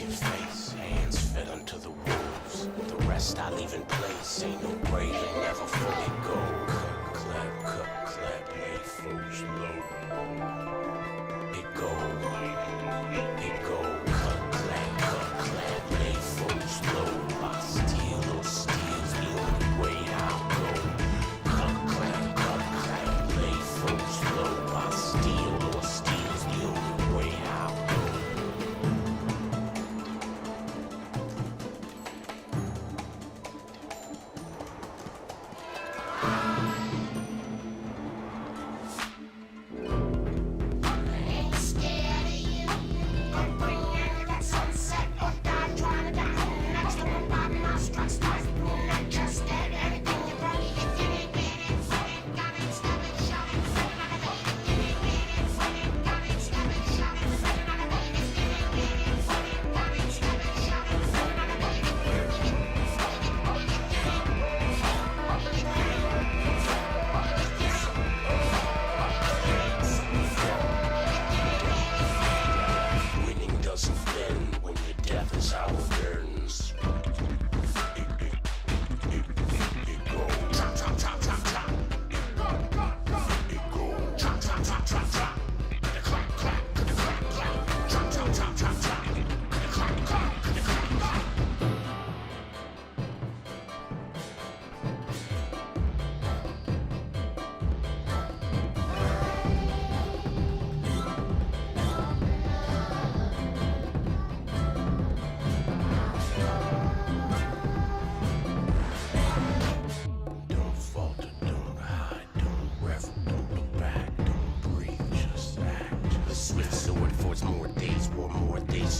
your face, hands fed unto the wolves. The rest I leave in place, ain't no grave and never fully go. Cut, clap, lay fools low. It go, cut, clap, lay fools low. I steal or steals the only way I'll go. Cut, clap, lay fools low. I steal or steals the only way I'll go.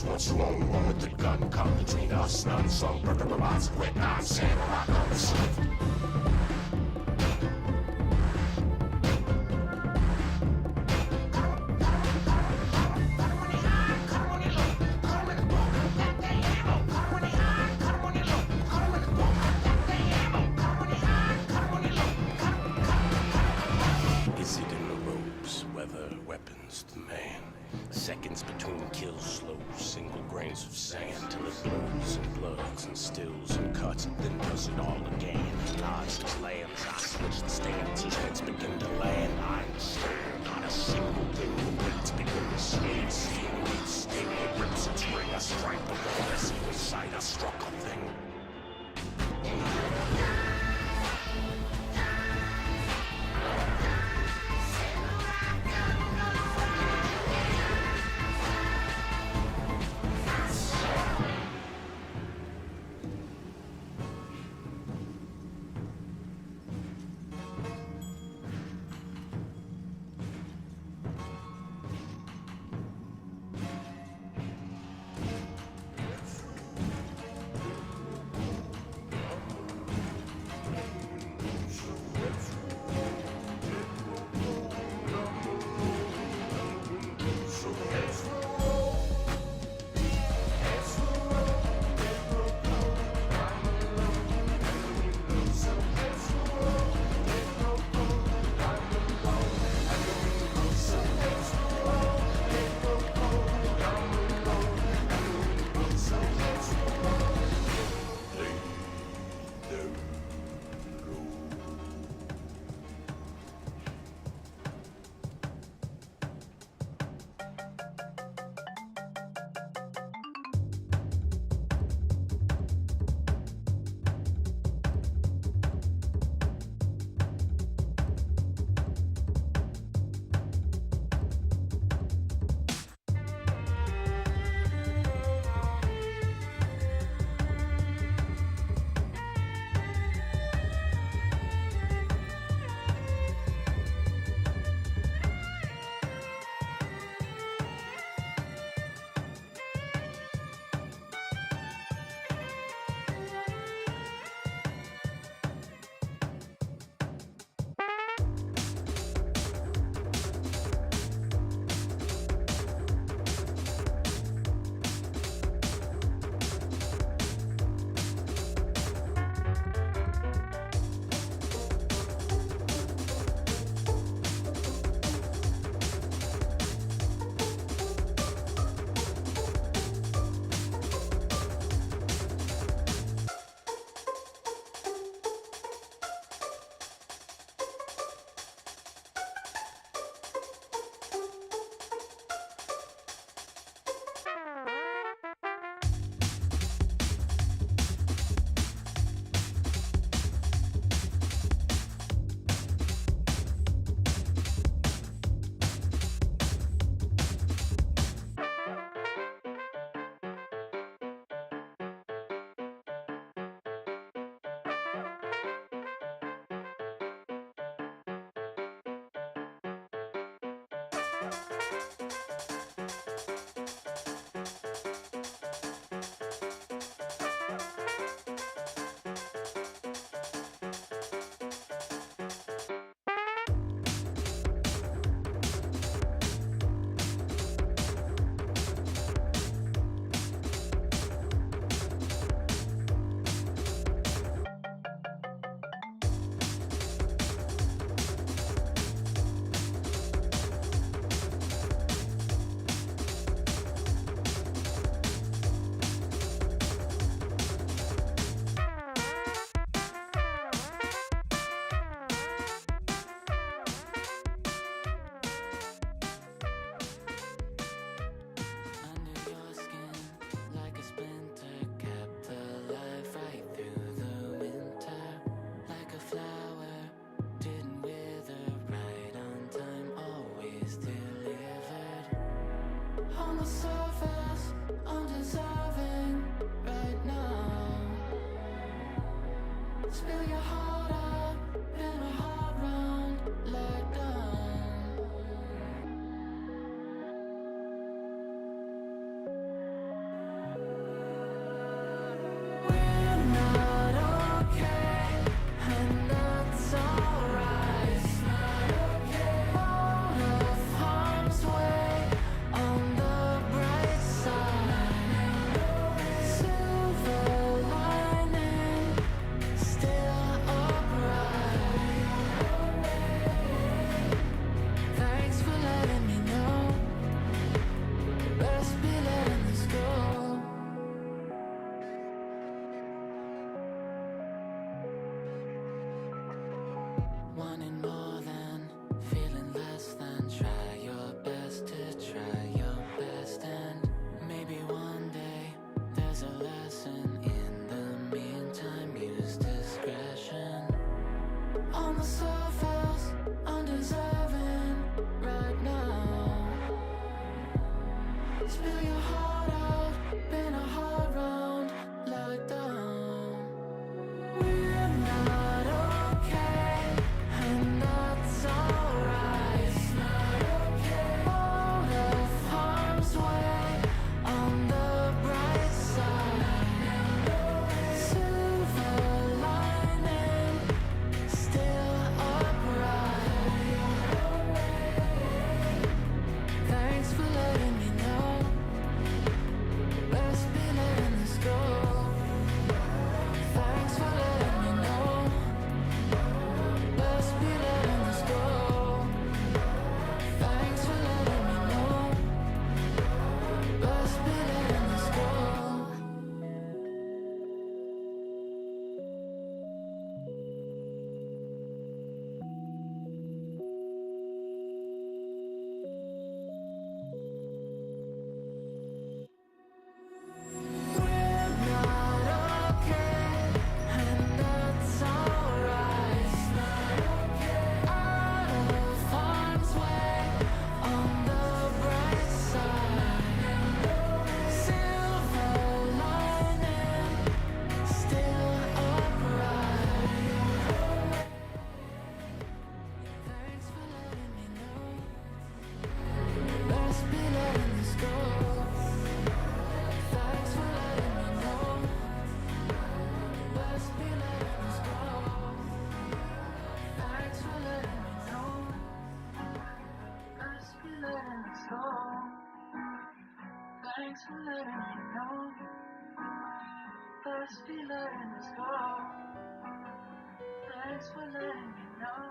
What's wrong with the gun? Come between us, none song, burger robots, quit now, samurai on the sleeve. Is it in the ropes, whether weapons to man? Seconds between kills slow, single grains of sand till it blows and bloods and stills and cuts, then does it all again. Dodge his lands, I switch the stance, chance begin to land. I understand, not a single thing. The weights begin to swing, seeing each sting, it rips its ring. I strike the wall, I see with sight, I struck a thing. On the surface, undeserving right now. Spill your heart out in a hard round, let down. We're not okay, and that's alright. It's not okay. Out of harm's way, on the bright side. Silver lining, still upright. Thanks for letting me know. Best be letting this go. Wanting more than, feeling less than. Try your best to try your best, and maybe one day there's a lesson. In the meantime, use discretion. On the surface, undeserving right now. Spill your heart out, been a hard round, let down. We're not okay, and that's alright. It's not okay. Out of harm's way, on the bright side. Silver lining, still upright. Thanks for letting me know. Best be letting this go. Thanks for letting me know. Best be letting this go. Thanks for letting me know. Best be letting this go. We're not okay, and that's alright. It's not okay. Out of harm's way, on the bright side. Silver lining, still upright. Thanks for letting me know. Best be letting this go. Thanks for letting me know. Best be letting this go. Thanks for letting me know. Best be letting this go. Thanks for letting me know. Best be letting this go. Thanks for letting me know.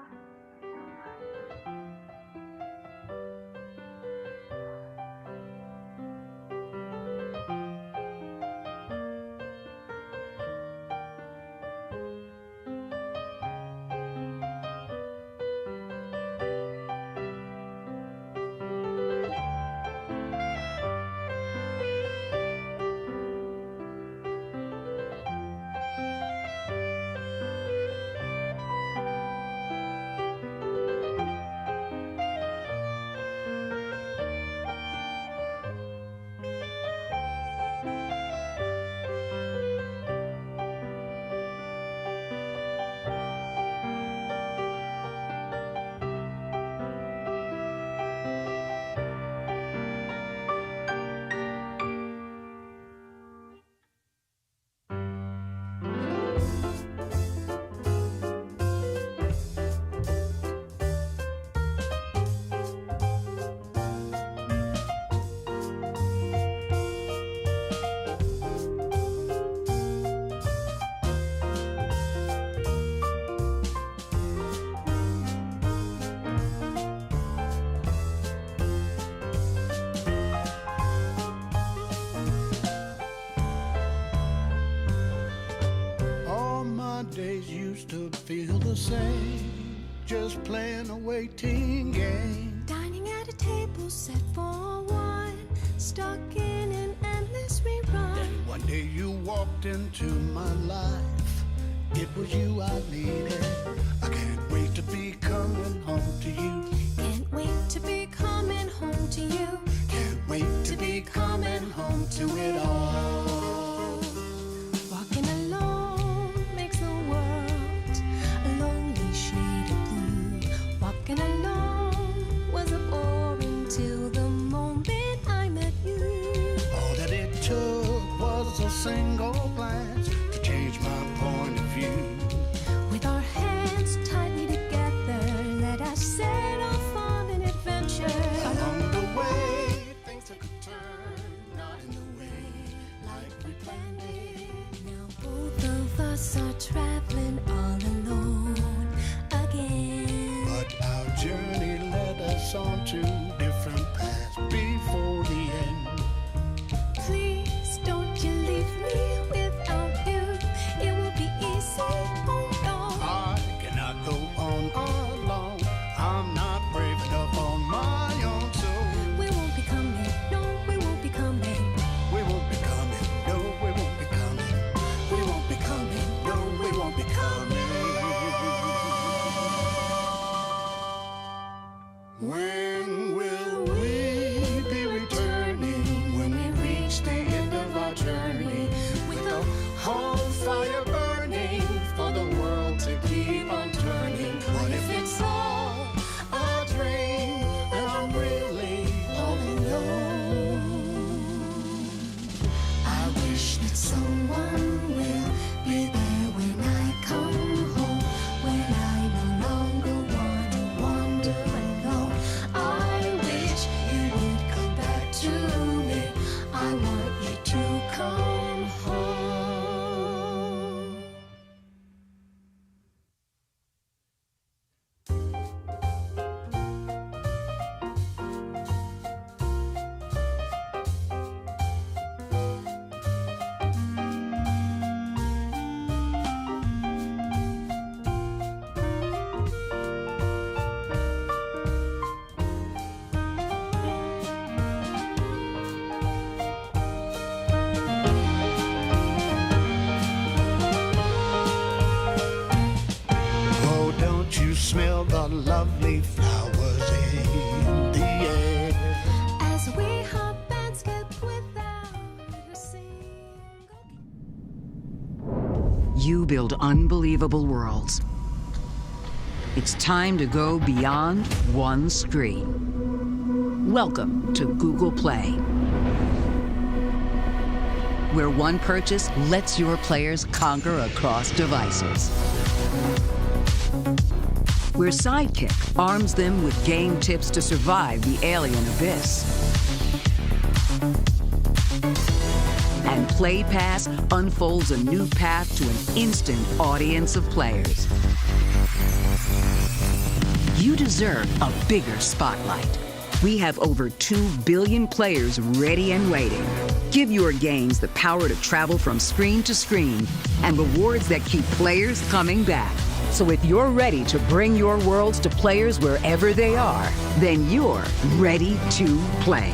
feel the same, just playing a waiting game. Dining at a table set for one, stuck in an endless rerun. Then one day you walked into my life, it was you I needed. I can't wait to be coming home to you. Can't wait to be coming home to you. Can't wait to be coming home to it all. Walking alone makes the world a lonely shade of blue. Walking alone was a boring till the moment I met you. All that it took was a single glance to change my point of view. With our hands tightly together, let us set off on an adventure. Along the way, things took a turn, not in the way like we planned it. Now both of us are traveling all alone again. But our journey led us on to different paths before the end. Please don't you leave me without you. It will be easy, oh no. I cannot go on alone. I'm not brave enough on my own, so We won't be coming, no, we won't be coming. we won't be coming. No, we won't be coming. We won't be coming. No, we won't be coming. When will we be returning? When we reach the end of our journey, with the whole fire burning for the world to keep on turning. What if it's all a dream and I'm really all alone? I wish that someone will be there when I come home, when I no longer wanna wander alone. I wish you would come back to me. I want you to come home. Oh, don't you smell the lovely flowers in the air? As we hop and skip without a single. You build unbelievable worlds. It's time to go beyond one screen. Welcome to Google Play, where one purchase lets your players conquer across devices. Where Sidekick arms them with game tips to survive the alien abyss. And Play Pass unfolds a new path to an instant audience of players. You deserve a bigger spotlight. We have over 2 billion players ready and waiting. Give your games the power to travel from screen to screen and rewards that keep players coming back. So if you're ready to bring your worlds to players wherever they are, then you're ready to play.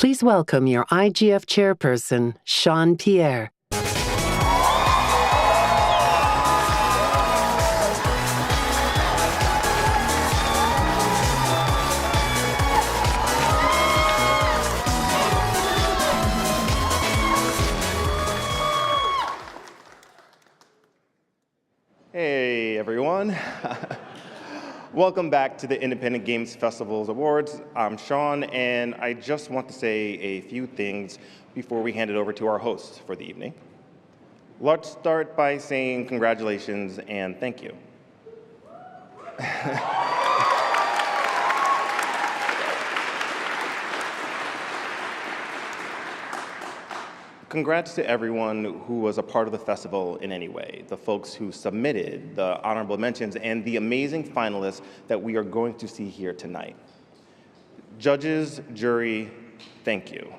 Please welcome your IGF chairperson, Sean Pierre. Hey, everyone. Welcome back to the Independent Games Festival's Awards. I'm Sean, and I just want to say a few things before we hand it over to our host for the evening. Let's start by saying congratulations and thank you. Congrats to everyone who was a part of the festival in any way, the folks who submitted, the honorable mentions, and the amazing finalists that we are going to see here tonight. Judges, jury, thank you.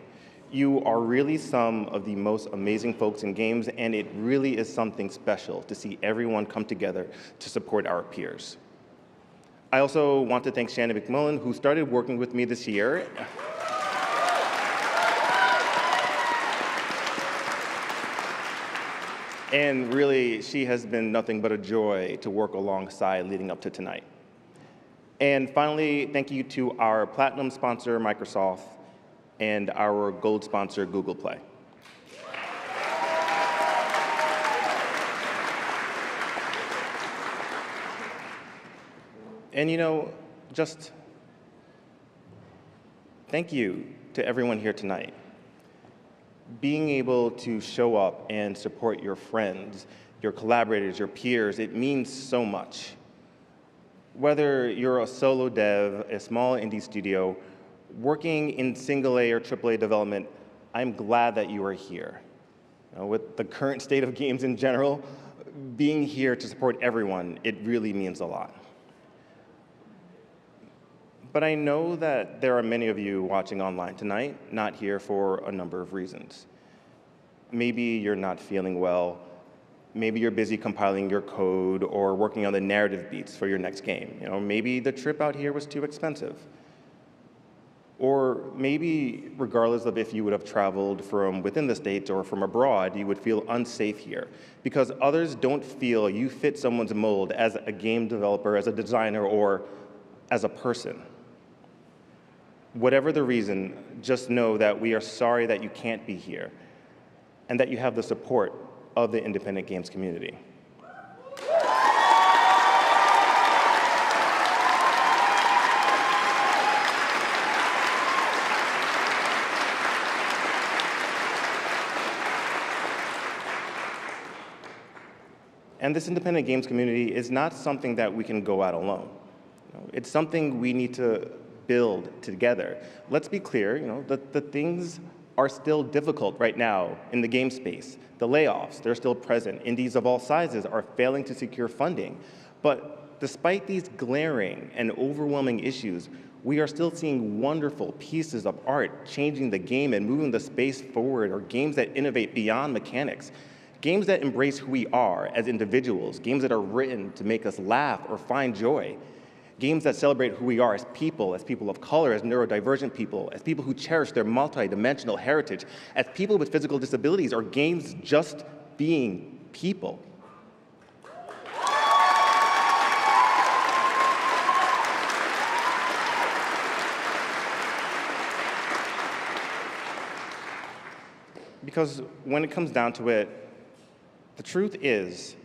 You are really some of the most amazing folks in games, and it really is something special to see everyone come together to support our peers. I also want to thank Shannon McMullen, who started working with me this year. And really, she has been nothing but a joy to work alongside leading up to tonight. And finally, thank you to our platinum sponsor, Microsoft, and our gold sponsor, Google Play. And you know, just thank you to everyone here tonight. Being able to show up and support your friends, your collaborators, your peers, it means so much. Whether you're a solo dev, a small indie studio, working in single A or AAA development, I'm glad that you are here. You know, with the current state of games in general, being here to support everyone, it really means a lot. But I know that there are many of you watching online tonight, not here for a number of reasons. Maybe you're not feeling well. Maybe you're busy compiling your code or working on the narrative beats for your next game. You know, maybe the trip out here was too expensive. Or maybe, regardless of if you would have traveled from within the States or from abroad, you would feel unsafe here because others don't feel you fit someone's mold as a game developer, as a designer, or as a person. Whatever the reason, just know that we are sorry that you can't be here and that you have the support of the independent games community. And this independent games community is not something that we can go out alone. You know, it's something we need to build together. Let's be clear, you know, the things are still difficult right now in the game space. The layoffs, they're still present. Indies of all sizes are failing to secure funding. But despite these glaring and overwhelming issues, we are still seeing wonderful pieces of art changing the game and moving the space forward, or games that innovate beyond mechanics. Games that embrace who we are as individuals, games that are written to make us laugh or find joy. Games that celebrate who we are as people of color, as neurodivergent people, as people who cherish their multi-dimensional heritage, as people with physical disabilities, or games just being people. Because when it comes down to it, the truth is,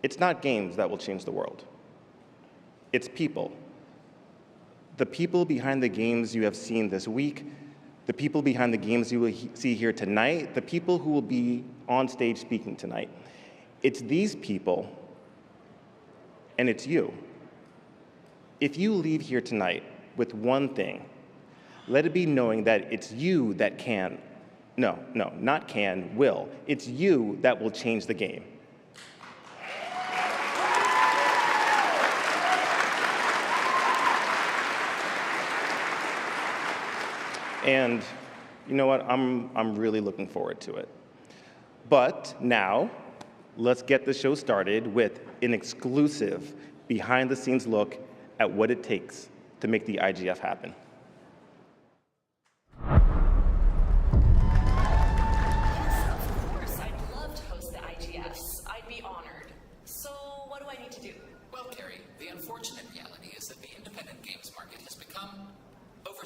it's not games that will change the world. It's people. The people behind the games you have seen this week, the people behind the games you will see here tonight, the people who will be on stage speaking tonight. It's these people, and it's you. If you leave here tonight with one thing, let it be knowing that it's you that will. It's you that will change the game. And you know what? I'm really looking forward to it. But now, let's get the show started with an exclusive behind-the-scenes look at what it takes to make the IGF happen.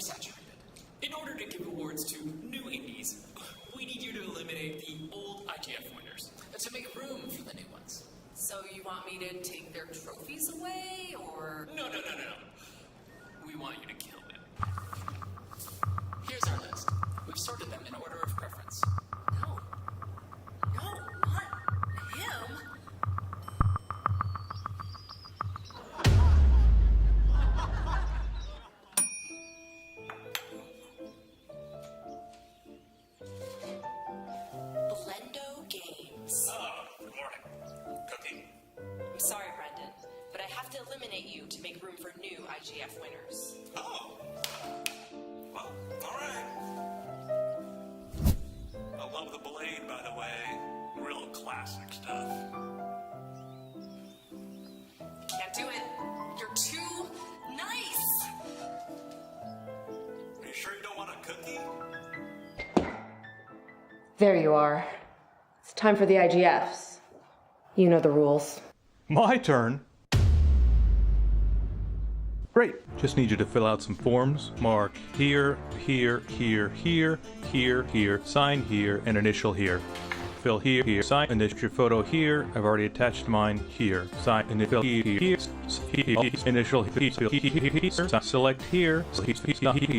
oversaturated. In order to give awards to new indies, we need you to eliminate the old IGF winners to make room for the new ones. So you want me to take their trophies away, or? No. We want you to kill them. Here's our list. We've sorted them in order of preference. No, not him. Blendo Games. Oh, good morning. Cookie? I'm sorry, Brendan, but I have to eliminate you to make room for new IGF winners. Oh. Well, all right. I love the blade, by the way. Real classic stuff. Can't do it. You're too nice. Are you sure you don't want a cookie? There you are. It's time for the IGFs. You know the rules. My turn. Great. Just need you to fill out some forms. Mark here, here, here, here, here, here, sign here, and initial here. Fill here, here, sign, initial your photo here. I've already attached mine here. Sign, initial here, initial here, select here,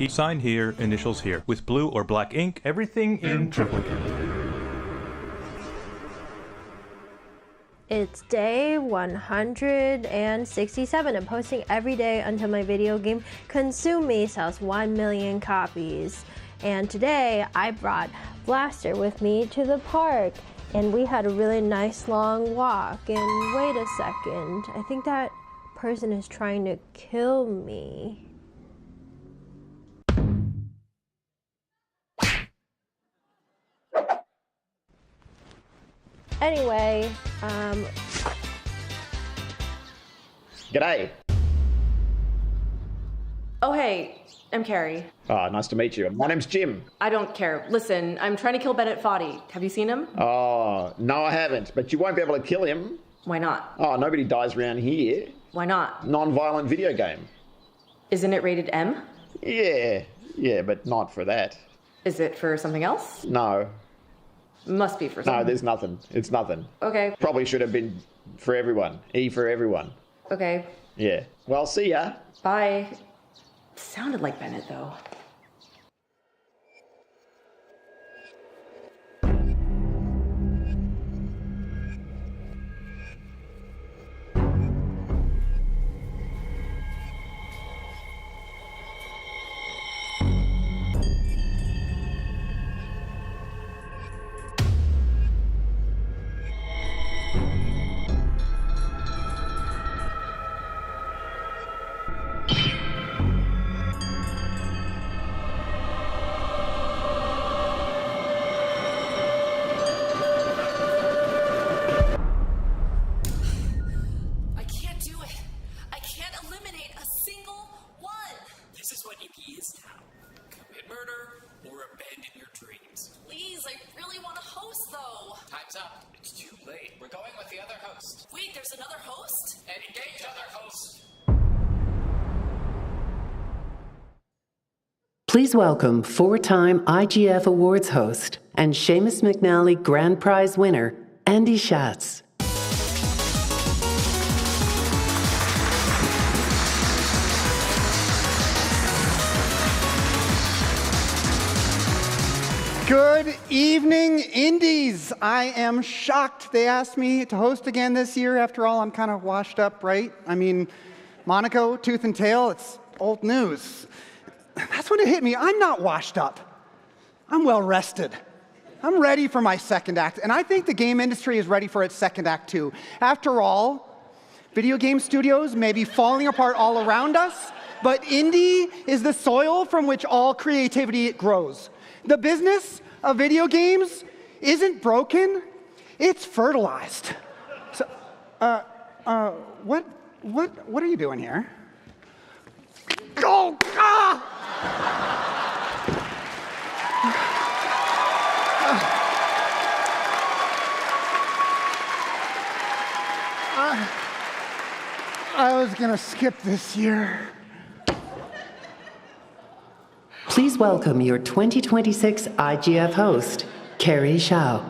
sign here, initials here. With blue or black ink, everything in triplicate. It's day 167. I'm posting every day until my video game Consume Me sells 1 million copies. And today I brought Blaster with me to the park. And we had a really nice long walk. And wait a second, I think that person is trying to kill me. Anyway, G'day. Oh, hey, I'm Carrie. Oh, nice to meet you. My name's Jim. I don't care. Listen, I'm trying to kill Bennett Foddy. Have you seen him? Oh, no, I haven't. But you won't be able to kill him. Why not? Oh, nobody dies around here. Why not? Non-violent video game. Isn't it rated M? Yeah, but not for that. Is it for something else? No. Must be for something. No, there's nothing. It's nothing. Okay. Probably should have been for everyone. E for everyone. Okay. Yeah. Well, see ya. Bye. Sounded like Bennett, though. Time's up. It's too late. We're going with the other host. Wait, there's another host? Engage other host. Please welcome four-time IGF Awards host and Seumas McNally Grand Prize winner, Andy Schatz. Good evening, Indies. I am shocked they asked me to host again this year. After all, I'm kind of washed up, right? I mean, Monaco, tooth and tail, it's old news. That's when it hit me. I'm not washed up. I'm well rested. I'm ready for my second act, and I think the game industry is ready for its second act too. After all, video game studios may be falling apart all around us, but indie is the soil from which all creativity grows. The business of video games isn't broken, it's fertilized. So, what are you doing here? Oh, ah! I was gonna skip this year. Please welcome your 2026 IGF host, Carrie Shao.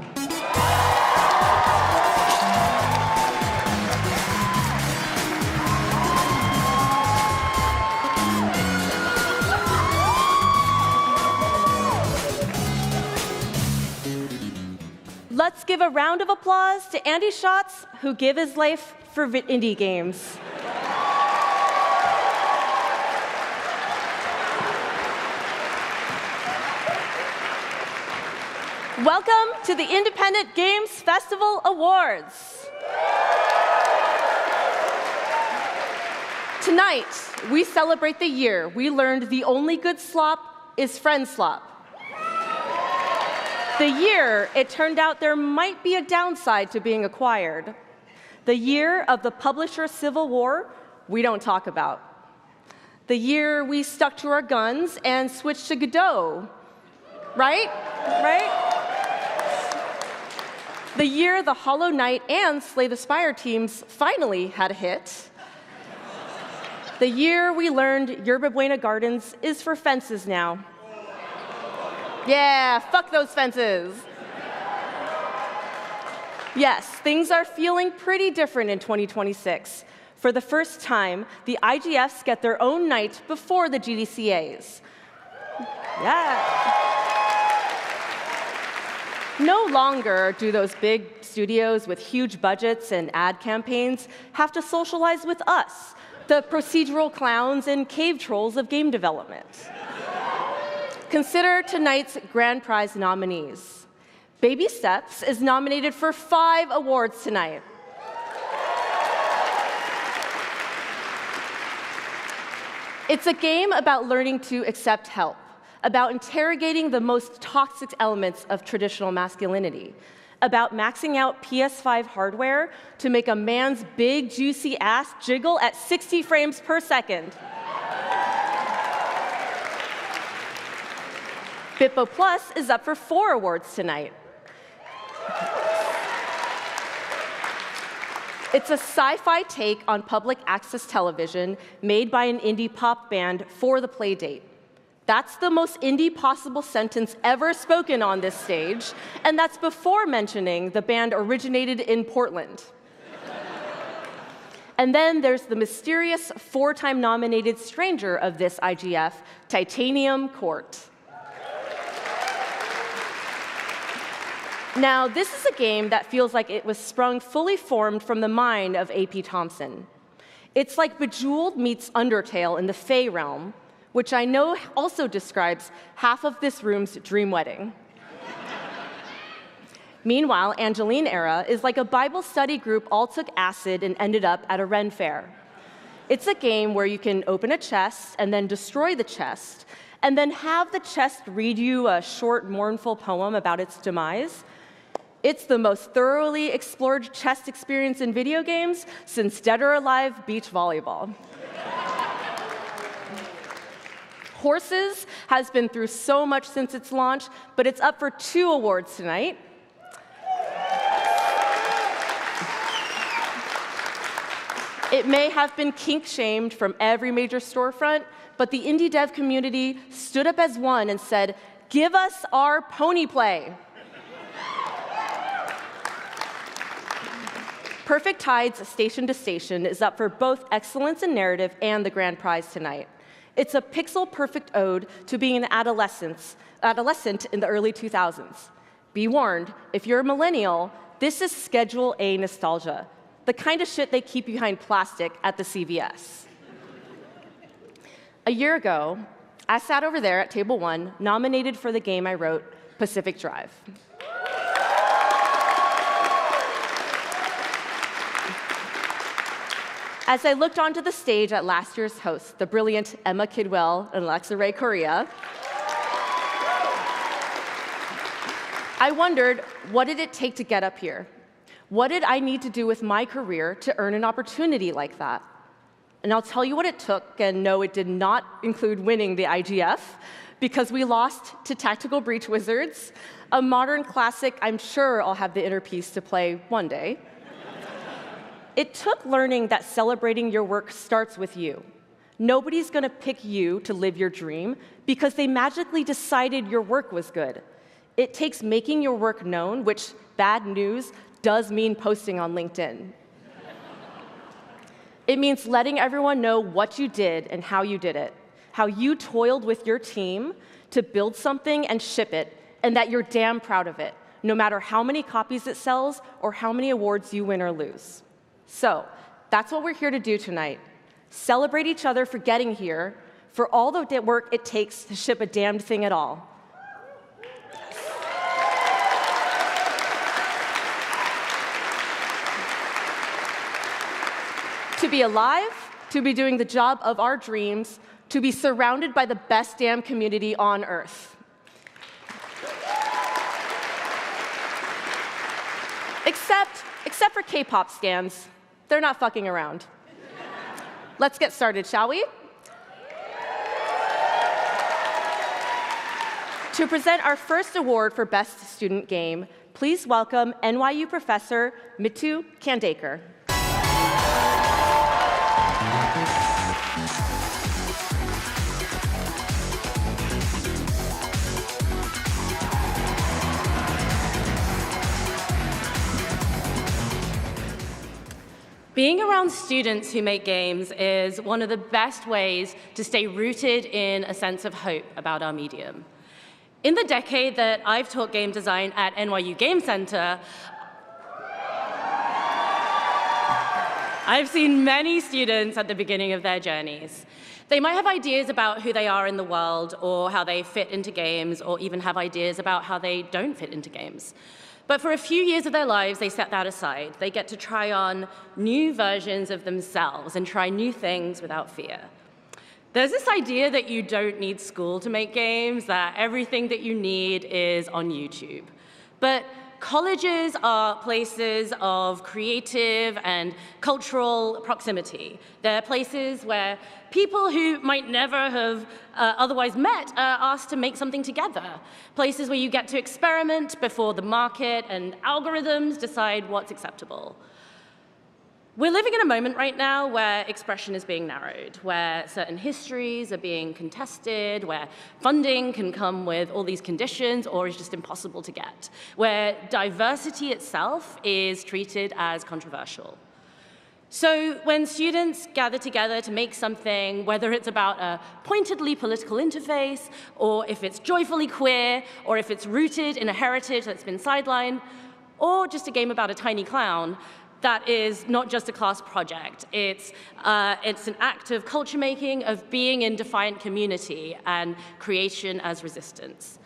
Let's give a round of applause to Andy Schatz, who gave his life for indie games. Welcome to the Independent Games Festival Awards. Tonight, we celebrate the year we learned the only good slop is friend slop. The year it turned out there might be a downside to being acquired. The year of the publisher civil war we don't talk about. The year we stuck to our guns and switched to Godot. Right? The year the Hollow Knight and Slay the Spire teams finally had a hit. The year we learned Yerba Buena Gardens is for fences now. Yeah, fuck those fences. Yes, things are feeling pretty different in 2026. For the first time, the IGFs get their own night before the GDCAs. Yeah. No longer do those big studios with huge budgets and ad campaigns have to socialize with us, the procedural clowns and cave trolls of game development. Consider tonight's Grand Prize nominees. Baby Steps is nominated for 5 awards tonight. It's a game about learning to accept help, about interrogating the most toxic elements of traditional masculinity, about maxing out PS5 hardware to make a man's big, juicy ass jiggle at 60 frames per second. Bitbo Plus is up for 4 awards tonight. It's a sci-fi take on public access television made by an indie pop band for the Playdate. That's the most indie possible sentence ever spoken on this stage, and that's before mentioning the band originated in Portland. And then there's the mysterious 4-time nominated stranger of this IGF, Titanium Court. Now, this is a game that feels like it was sprung fully formed from the mind of A.P. Thompson. It's like Bejeweled meets Undertale in the Fey realm, which I know also describes half of this room's dream wedding. Meanwhile, Angeline Era is like a Bible study group all took acid and ended up at a Ren fair. It's a game where you can open a chest and then destroy the chest, and then have the chest read you a short, mournful poem about its demise. It's the most thoroughly explored chess experience in video games since Dead or Alive beach volleyball. Horses has been through so much since its launch, but it's up for 2 awards tonight. It may have been kink-shamed from every major storefront, but the indie dev community stood up as one and said, "Give us our pony play." Perfect Tides Station to Station is up for both excellence in narrative and the grand prize tonight. It's a pixel-perfect ode to being an adolescent in the early 2000s. Be warned, if you're a millennial, this is Schedule A nostalgia, the kind of shit they keep behind plastic at the CVS. A year ago, I sat over there at table 1, nominated for the game I wrote, Pacific Drive. As I looked onto the stage at last year's hosts, the brilliant Emma Kidwell and Alexa Ray Correa, I wondered, what did it take to get up here? What did I need to do with my career to earn an opportunity like that? And I'll tell you what it took, and no, it did not include winning the IGF, because we lost to Tactical Breach Wizards, a modern classic I'm sure I'll have the inner peace to play one day. It took learning that celebrating your work starts with you. Nobody's going to pick you to live your dream because they magically decided your work was good. It takes making your work known, which, bad news, does mean posting on LinkedIn. It means letting everyone know what you did and how you did it, how you toiled with your team to build something and ship it, and that you're damn proud of it, no matter how many copies it sells or how many awards you win or lose. So that's what we're here to do tonight. Celebrate each other for getting here, for all the work it takes to ship a damned thing at all. To be alive, to be doing the job of our dreams, to be surrounded by the best damn community on Earth. Except for K-pop stans. They're not fucking around. Let's get started, shall we? To present our first award for Best Student Game, please welcome NYU professor Mitu Kandekar. Being around students who make games is one of the best ways to stay rooted in a sense of hope about our medium. In the decade that I've taught game design at NYU Game Center, I've seen many students at the beginning of their journeys. They might have ideas about who they are in the world or how they fit into games, or even have ideas about how they don't fit into games. But for a few years of their lives, they set that aside. They get to try on new versions of themselves and try new things without fear. There's this idea that you don't need school to make games, that everything that you need is on YouTube. But colleges are places of creative and cultural proximity. They're places where people who might never have otherwise met are asked to make something together. Places where you get to experiment before the market and algorithms decide what's acceptable. We're living in a moment right now where expression is being narrowed, where certain histories are being contested, where funding can come with all these conditions or is just impossible to get, where diversity itself is treated as controversial. So when students gather together to make something, whether it's about a pointedly political interface, or if it's joyfully queer, or if it's rooted in a heritage that's been sidelined, or just a game about a tiny clown, that is not just a class project. It's an act of culture making, of being in defiant community, and creation as resistance.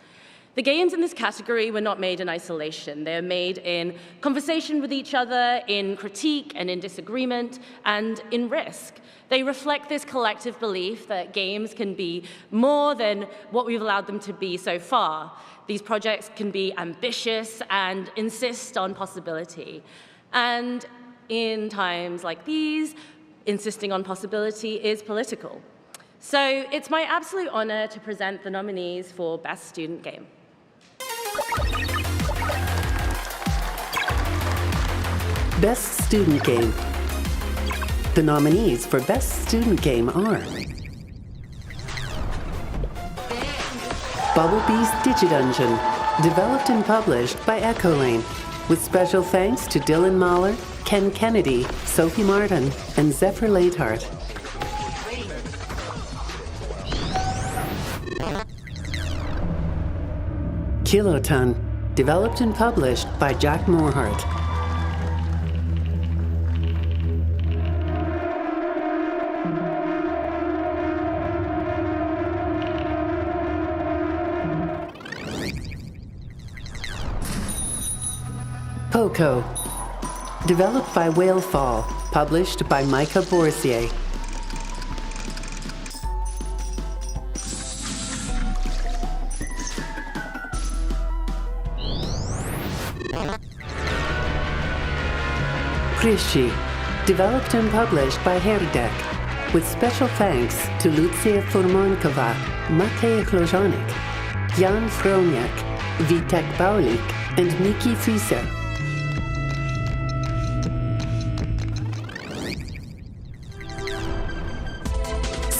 The games in this category were not made in isolation. They're made in conversation with each other, in critique and in disagreement, and in risk. They reflect this collective belief that games can be more than what we've allowed them to be so far. These projects can be ambitious and insist on possibility. And in times like these, insisting on possibility is political. So it's my absolute honor to present the nominees for Best Student Game. Best Student Game. The nominees for Best Student Game are Bubble Beast DigiDungeon, developed and published by Ecolane, with special thanks to Dylan Mahler, Ken Kennedy, Sophie Martin, and Zephyr Lathart. Kiloton, developed and published by Jack Morhart. Poco, developed by Whalefall, published by Micah Borsier. Prisci, developed and published by Herdek, with special thanks to Lucia Furmankova, Matej Chlożonik, Jan Froniak, Witek Baulik, and Miki Fischer.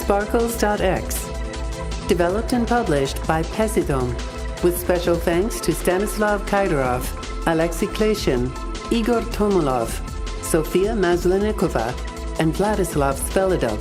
Sparkles.x. Developed and published by Pesidom, with special thanks to Stanislav Kaidarov, Alexei Kleshin, Igor Tomolov, Sofia Mazlenikova, and Vladislav Spelidov.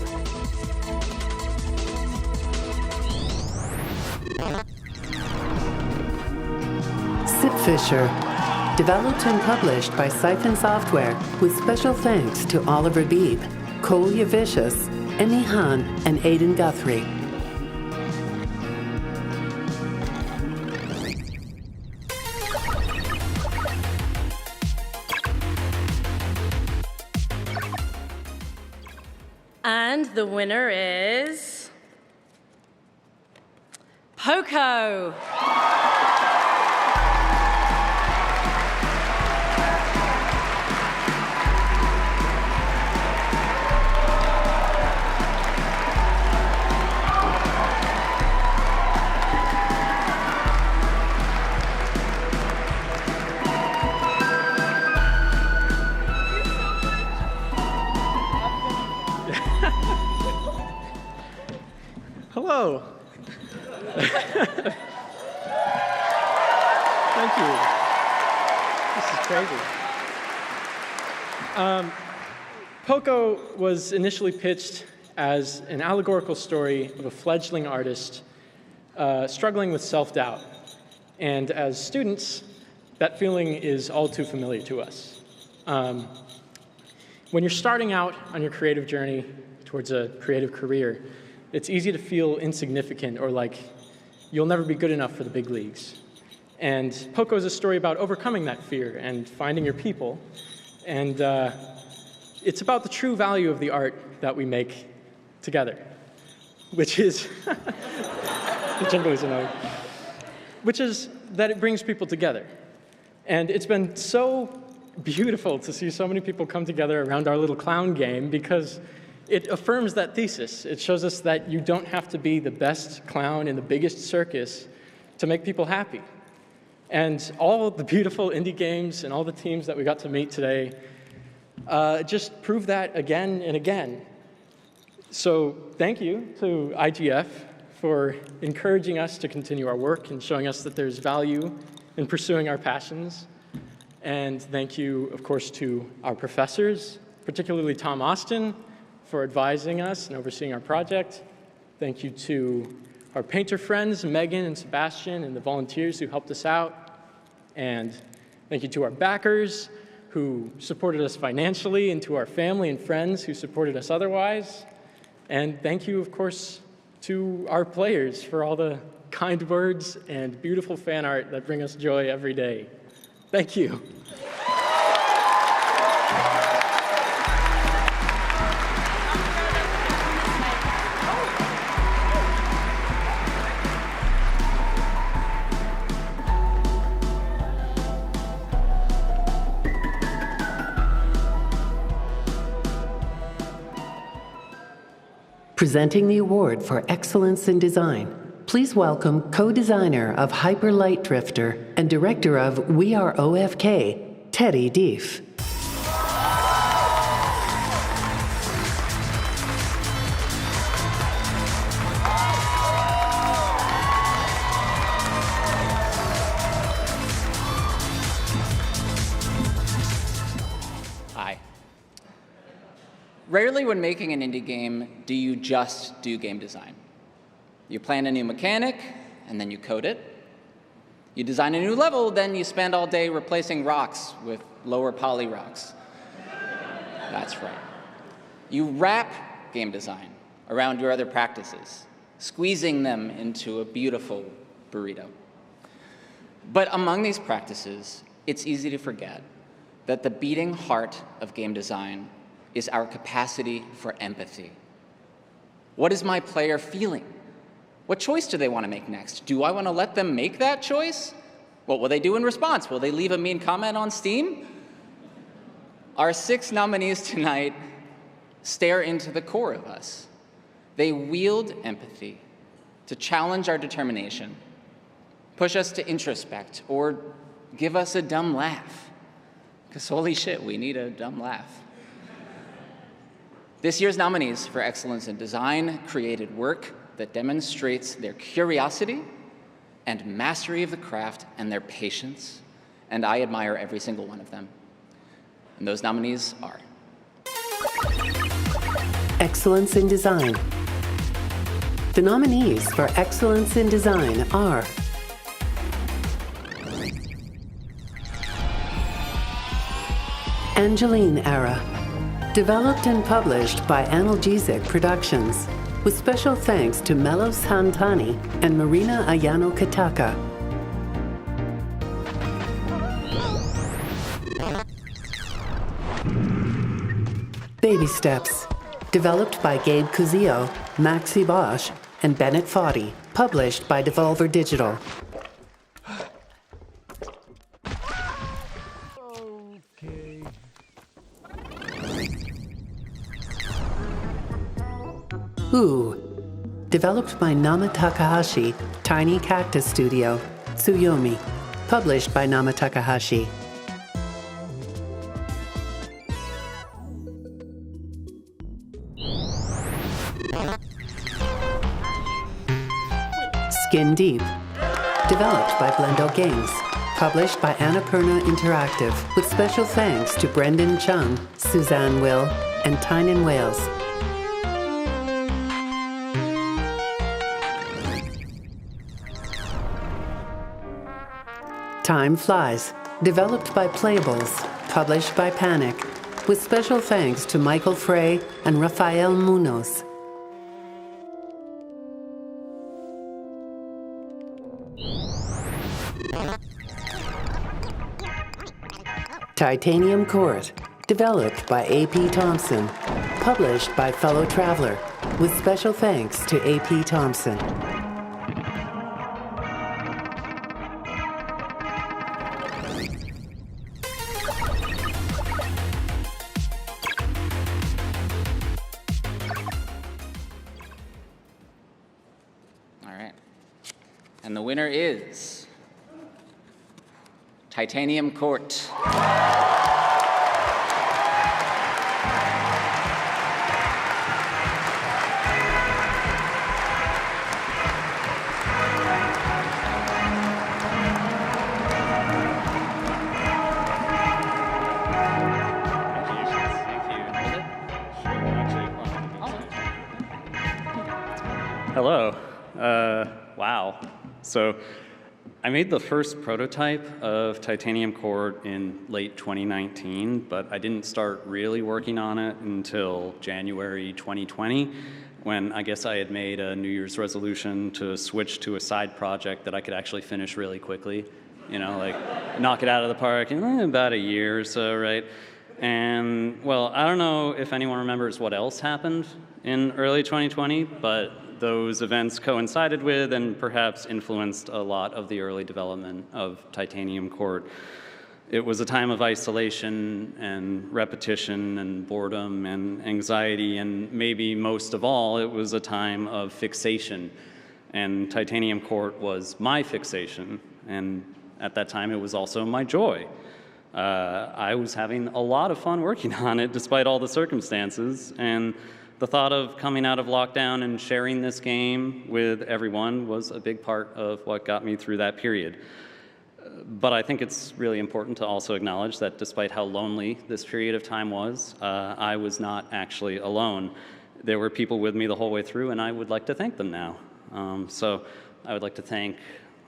Zipfisher. Developed and published by Siphon Software, with special thanks to Oliver Beebe, Cole Yavicius, Emmy Hahn, and Aidan Guthrie. And the winner is Poco. Hello. Thank you. This is crazy. Poco was initially pitched as an allegorical story of a fledgling artist struggling with self-doubt. And as students, that feeling is all too familiar to us. When you're starting out on your creative journey towards a creative career, it's easy to feel insignificant or like you'll never be good enough for the big leagues. And Poco is a story about overcoming that fear and finding your people. And it's about the true value of the art that we make together, which is, the jingle is annoying, which is that it brings people together. And it's been so beautiful to see so many people come together around our little clown game because it affirms that thesis. It shows us that you don't have to be the best clown in the biggest circus to make people happy. And all the beautiful indie games and all the teams that we got to meet today just prove that again and again. So thank you to IGF for encouraging us to continue our work and showing us that there's value in pursuing our passions. And thank you, of course, to our professors, particularly Tom Austin, for advising us and overseeing our project. Thank you to our painter friends, Megan and Sebastian, and the volunteers who helped us out. And thank you to our backers who supported us financially, and to our family and friends who supported us otherwise. And thank you, of course, to our players for all the kind words and beautiful fan art that bring us joy every day. Thank you. Presenting the award for excellence in design, please welcome co-designer of Hyper Light Drifter and director of We Are OFK, Teddy Deef. Hi. Rarely when making an indie game do you just do game design. You plan a new mechanic, and then you code it. You design a new level, then you spend all day replacing rocks with lower poly rocks. That's right. You wrap game design around your other practices, squeezing them into a beautiful burrito. But among these practices, it's easy to forget that the beating heart of game design is our capacity for empathy. What is my player feeling? What choice do they want to make next? Do I want to let them make that choice? What will they do in response? Will they leave a mean comment on Steam? Our 6 nominees tonight stare into the core of us. They wield empathy to challenge our determination, push us to introspect, or give us a dumb laugh. Because holy shit, we need a dumb laugh. This year's nominees for Excellence in Design created work that demonstrates their curiosity and mastery of the craft and their patience, and I admire every single one of them. And those nominees are Excellence in Design. The nominees for Excellence in Design are Angeline Era, developed and published by Analgesic Productions, with special thanks to Melos Hantani and Marina Ayano Kataka. Baby Steps, developed by Gabe Cuzio, Maxi Bosch, and Bennett Foddy, published by Devolver Digital. Ooh, developed by Nama Takahashi, Tiny Cactus Studio, Tsuyomi, published by Nama Takahashi. Skin Deep, developed by Blendo Games, published by Annapurna Interactive, with special thanks to Brendan Chung, Suzanne Will, and Tynan Wales. Time Flies, developed by Playables, published by Panic, with special thanks to Michael Frey and Rafael Munoz. Titanium Court, developed by A.P. Thompson, published by Fellow Traveler, with special thanks to A.P. Thompson. All right. And the winner is Titanium Court. Hello. Wow. So I made the first prototype of Titanium Court in late 2019, but I didn't start really working on it until January 2020, when I guess I had made a New Year's resolution to switch to a side project that I could actually finish really quickly. You know, like knock it out of the park in about a year or so, right? And, well, I don't know if anyone remembers what else happened in early 2020, but those events coincided with and perhaps influenced a lot of the early development of Titanium Court. It was a time of isolation and repetition and boredom and anxiety, and maybe most of all, it was a time of fixation. And Titanium Court was my fixation, and at that time it was also my joy. I was having a lot of fun working on it despite all the circumstances, and the thought of coming out of lockdown and sharing this game with everyone was a big part of what got me through that period. But I think it's really important to also acknowledge that despite how lonely this period of time was, I was not actually alone. There were people with me the whole way through, and I would like to thank them now. So I would like to thank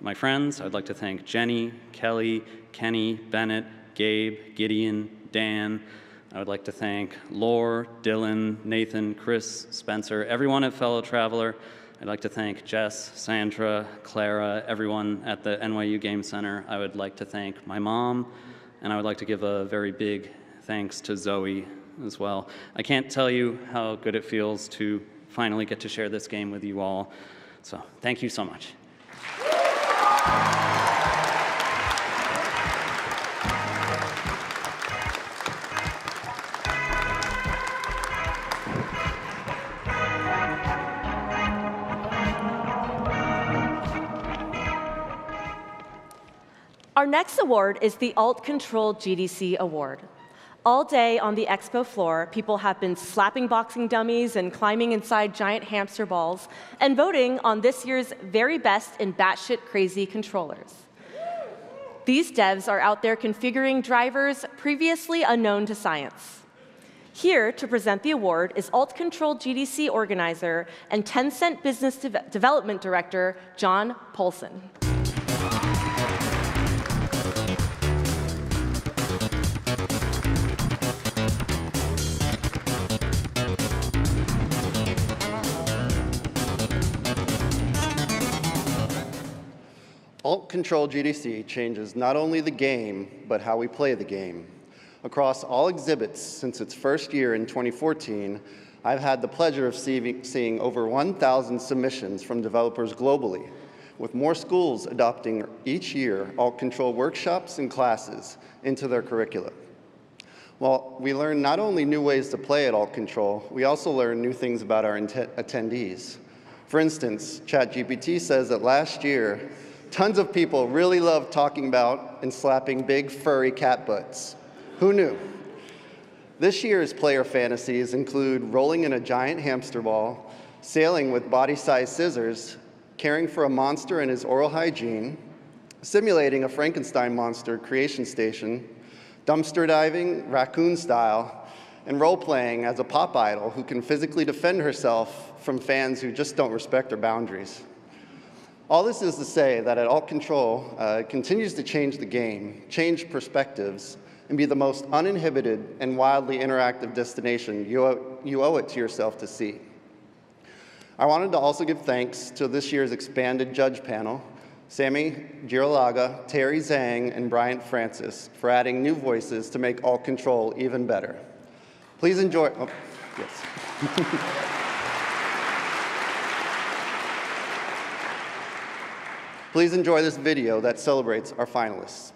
my friends. I'd like to thank Jenny, Kelly, Kenny, Bennett, Gabe, Gideon, Dan. I would like to thank Lore, Dylan, Nathan, Chris, Spencer, everyone at Fellow Traveler. I'd like to thank Jess, Sandra, Clara, everyone at the NYU Game Center. I would like to thank my mom, and I would like to give a very big thanks to Zoe as well. I can't tell you how good it feels to finally get to share this game with you all. So thank you so much. Our next award is the Alt Control GDC Award. All day on the expo floor, people have been slapping boxing dummies and climbing inside giant hamster balls and voting on this year's very best in batshit crazy controllers. These devs are out there configuring drivers previously unknown to science. Here to present the award is Alt Control GDC organizer and Tencent Business Development Director, John Polson. Alt Control GDC changes not only the game, but how we play the game. Across all exhibits since its first year in 2014, I've had the pleasure of seeing over 1,000 submissions from developers globally, with more schools adopting each year Alt Control workshops and classes into their curricula. Well, we learn not only new ways to play at Alt Control, we also learn new things about our attendees. For instance, ChatGPT says that last year, tons of people really loved talking about and slapping big, furry cat butts. Who knew? This year's player fantasies include rolling in a giant hamster ball, sailing with body-sized scissors, caring for a monster and his oral hygiene, simulating a Frankenstein monster creation station, dumpster diving, raccoon style, and role-playing as a pop idol who can physically defend herself from fans who just don't respect her boundaries. All this is to say that at Alt Control, it continues to change the game, change perspectives, and be the most uninhibited and wildly interactive destination you owe it to yourself to see. I wanted to also give thanks to this year's expanded judge panel, Sammy Girolaga, Terry Zhang, and Bryant Francis, for adding new voices to make Alt Control even better. Please enjoy, oh, yes. Please enjoy this video that celebrates our finalists.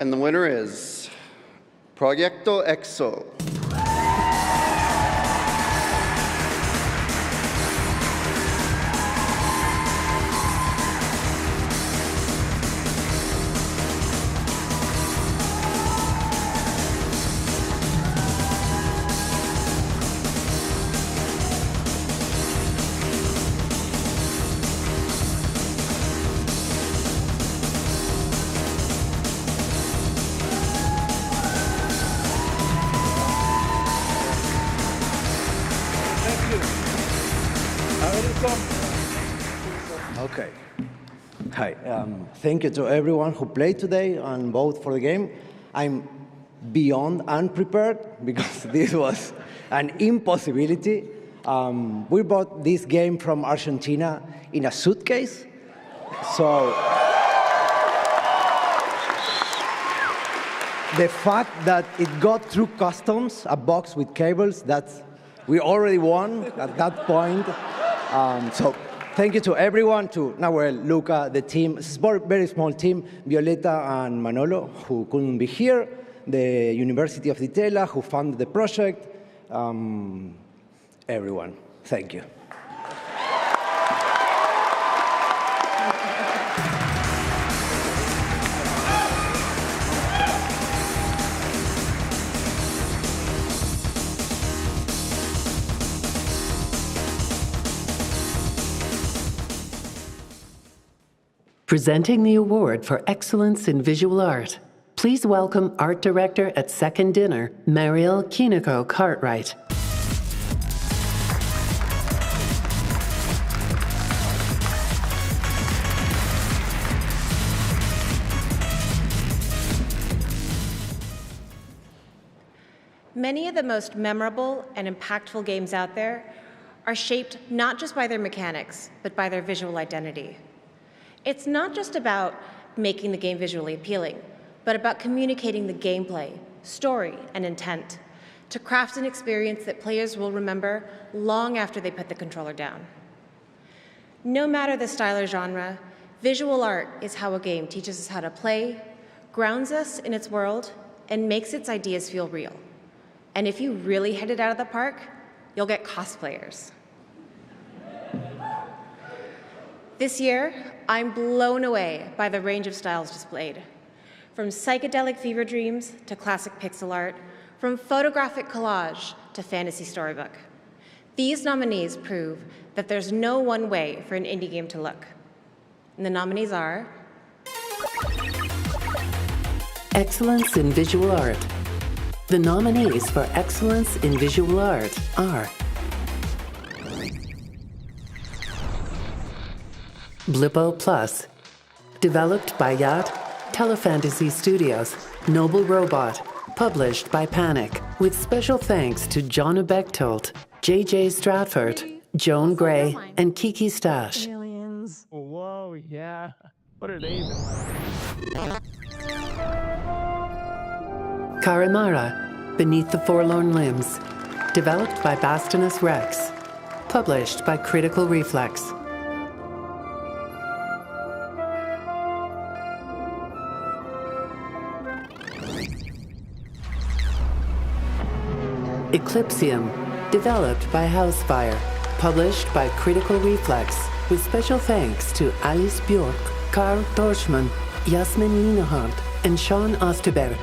And the winner is Proyecto EXO. Okay. Hi. Thank you to everyone who played today and voted for the game. I'm beyond unprepared because this was an impossibility. We bought this game from Argentina in a suitcase. So the fact that it got through customs, a box with cables, we already won at that point. So thank you to everyone, to Nahuel, Luca, the team, it's a very small team, Violeta and Manolo, who couldn't be here, the University of Ditela, who funded the project, everyone. Thank you. Presenting the award for excellence in visual art, please welcome art director at Second Dinner, Mariel Kiniko Cartwright. Many of the most memorable and impactful games out there are shaped not just by their mechanics, but by their visual identity. It's not just about making the game visually appealing, but about communicating the gameplay, story, and intent to craft an experience that players will remember long after they put the controller down. No matter the style or genre, visual art is how a game teaches us how to play, grounds us in its world, and makes its ideas feel real. And if you really hit it out of the park, you'll get cosplayers. This year, I'm blown away by the range of styles displayed. From psychedelic fever dreams to classic pixel art, from photographic collage to fantasy storybook. These nominees prove that there's no one way for an indie game to look. And the nominees are Excellence in visual art. The nominees for excellence in visual art are Blippo Plus, developed by Yacht, Telefantasy Studios, Noble Robot, published by Panic, with special thanks to John Bechtold, J.J. Stratford, Joan Gray, and Kiki Stash. Aliens. Whoa, yeah. What are they even like? Karimara, Beneath the Forlorn Limbs, developed by Bastinus Rex, published by Critical Reflex. Eclipsium, developed by Housefire, published by Critical Reflex, with special thanks to Alice Bjork, Karl Dorschmann, Jasmin Linehardt, and Sean Osterberg.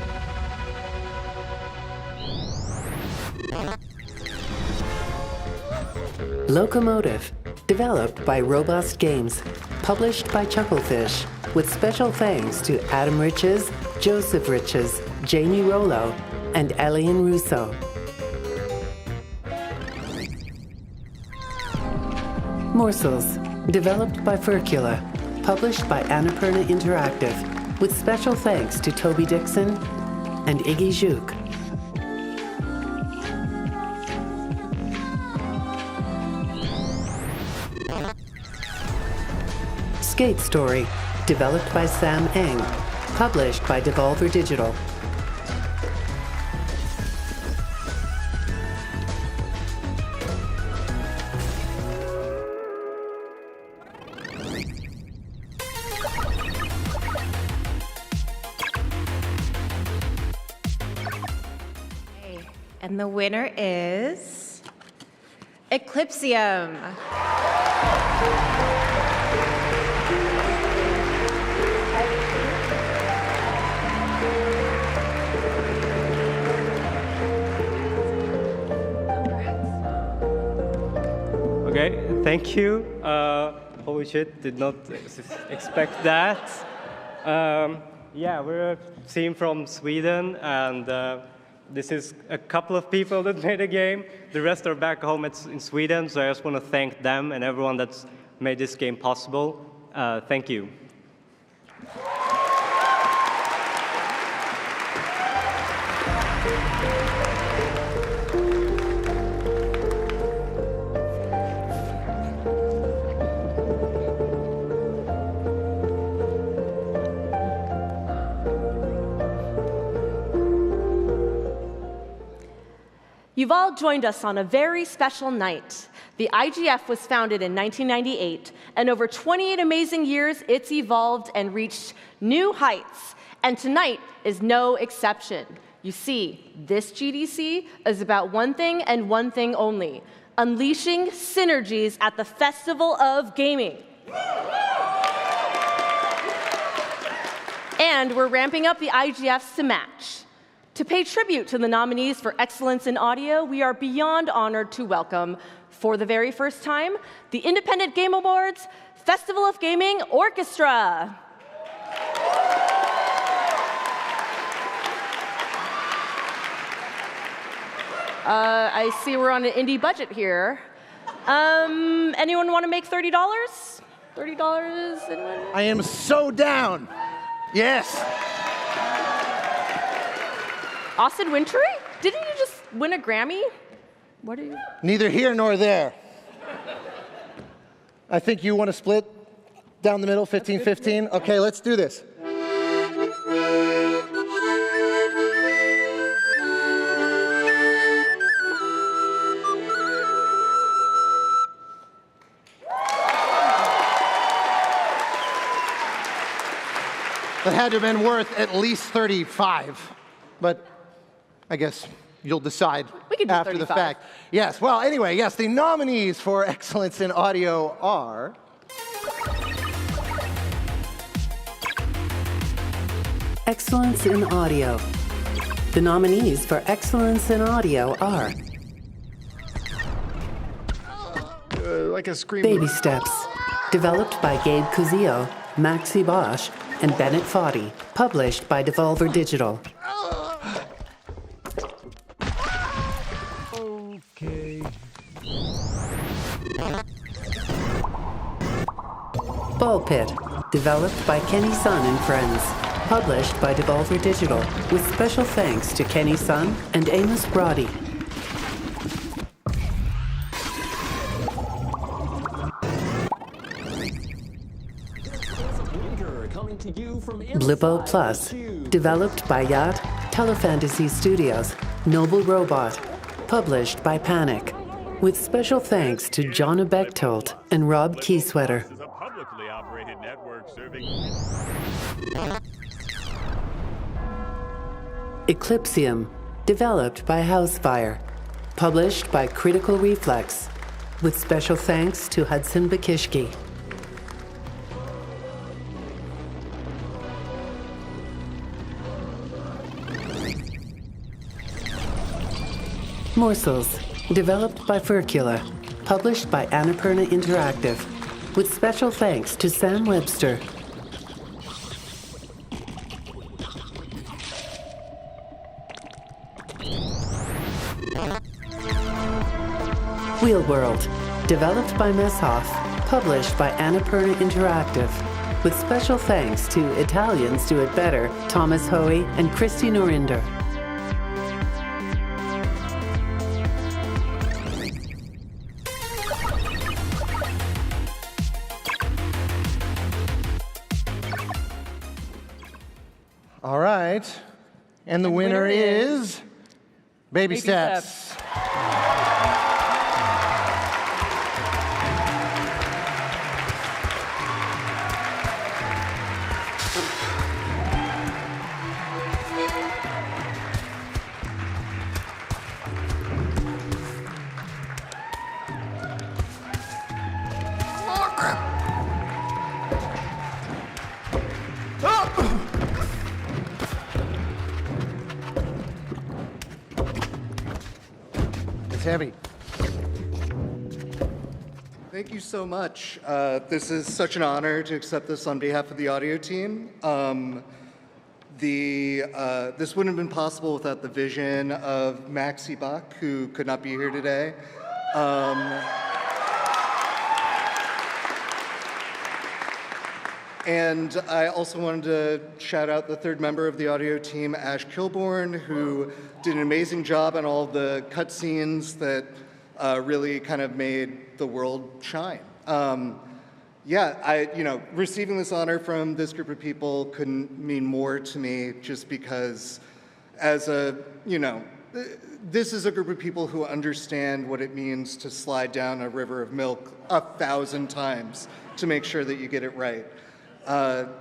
Locomotive, developed by Robust Games, published by Chucklefish, with special thanks to Adam Riches, Joseph Riches, Jamie Rollo, and Elian Russo. Morsels, developed by Furcula, published by Annapurna Interactive, with special thanks to Toby Dixon and Iggy Juk. Skate Story, developed by Sam Eng, published by Devolver Digital. And the winner is Eclipsium. Okay, thank you. Holy shit, did not expect that. Yeah, we're a team from Sweden, and this is a couple of people that made a game. The rest are back home in Sweden, so I just want to thank them and everyone that's made this game possible. Thank you. You've all joined us on a very special night. The IGF was founded in 1998, and over 28 amazing years, it's evolved and reached new heights. And tonight is no exception. You see, this GDC is about one thing and one thing only: unleashing synergies at the Festival of Gaming. And we're ramping up the IGFs to match. To pay tribute to the nominees for Excellence in Audio, we are beyond honored to welcome, for the very first time, the Independent Game Awards Festival of Gaming Orchestra. I see we're on an indie budget here. Anyone want to make $30? $30? Anyone? I am so down. Yes. Austin Wintory? Didn't you just win a Grammy? What are you? Neither here nor there. I think you want to split down the middle, 15-15. Okay, let's do this. That had to have been worth at least 35, but I guess you'll decide after 35. the fact. Yes, well, anyway, yes, the nominees for Excellence in Audio are... Excellence in Audio. The nominees for Excellence in Audio are... like a scream. Baby Steps. Developed by Gabe Cuzio, Maxi Bosch, and Bennett Foddy. Published by Devolver Digital. Okay. Ball Pit. Developed by Kenny Sun and Friends. Published by Devolver Digital. With special thanks to Kenny Sun and Amos Brody. Blippo Plus, developed by Yacht, Telefantasy Studios, Noble Robot, published by Panic, with special thanks to John Bechtold and Rob Keysweater. This is a publicly operated network serving... Eclipsium, developed by Housefire, published by Critical Reflex, with special thanks to Hudson Bakishki. Morsels, developed by Furcula, published by Annapurna Interactive, with special thanks to Sam Webster. Wheel World, developed by Messhoff, published by Annapurna Interactive, with special thanks to Italians Do It Better, Thomas Hoey and Christy Norinder. All right, and the winner is Baby Steps. Tammy. Thank you so much. This is such an honor to accept this on behalf of the audio team. This wouldn't have been possible without the vision of Maxi Bach, who could not be here today. And I also wanted to shout out the third member of the audio team, Ash Kilborn, who did an amazing job on all of the cutscenes that really kind of made the world shine. Receiving this honor from this group of people couldn't mean more to me, just because this is a group of people who understand what it means to slide down a river of milk 1,000 times to make sure that you get it right.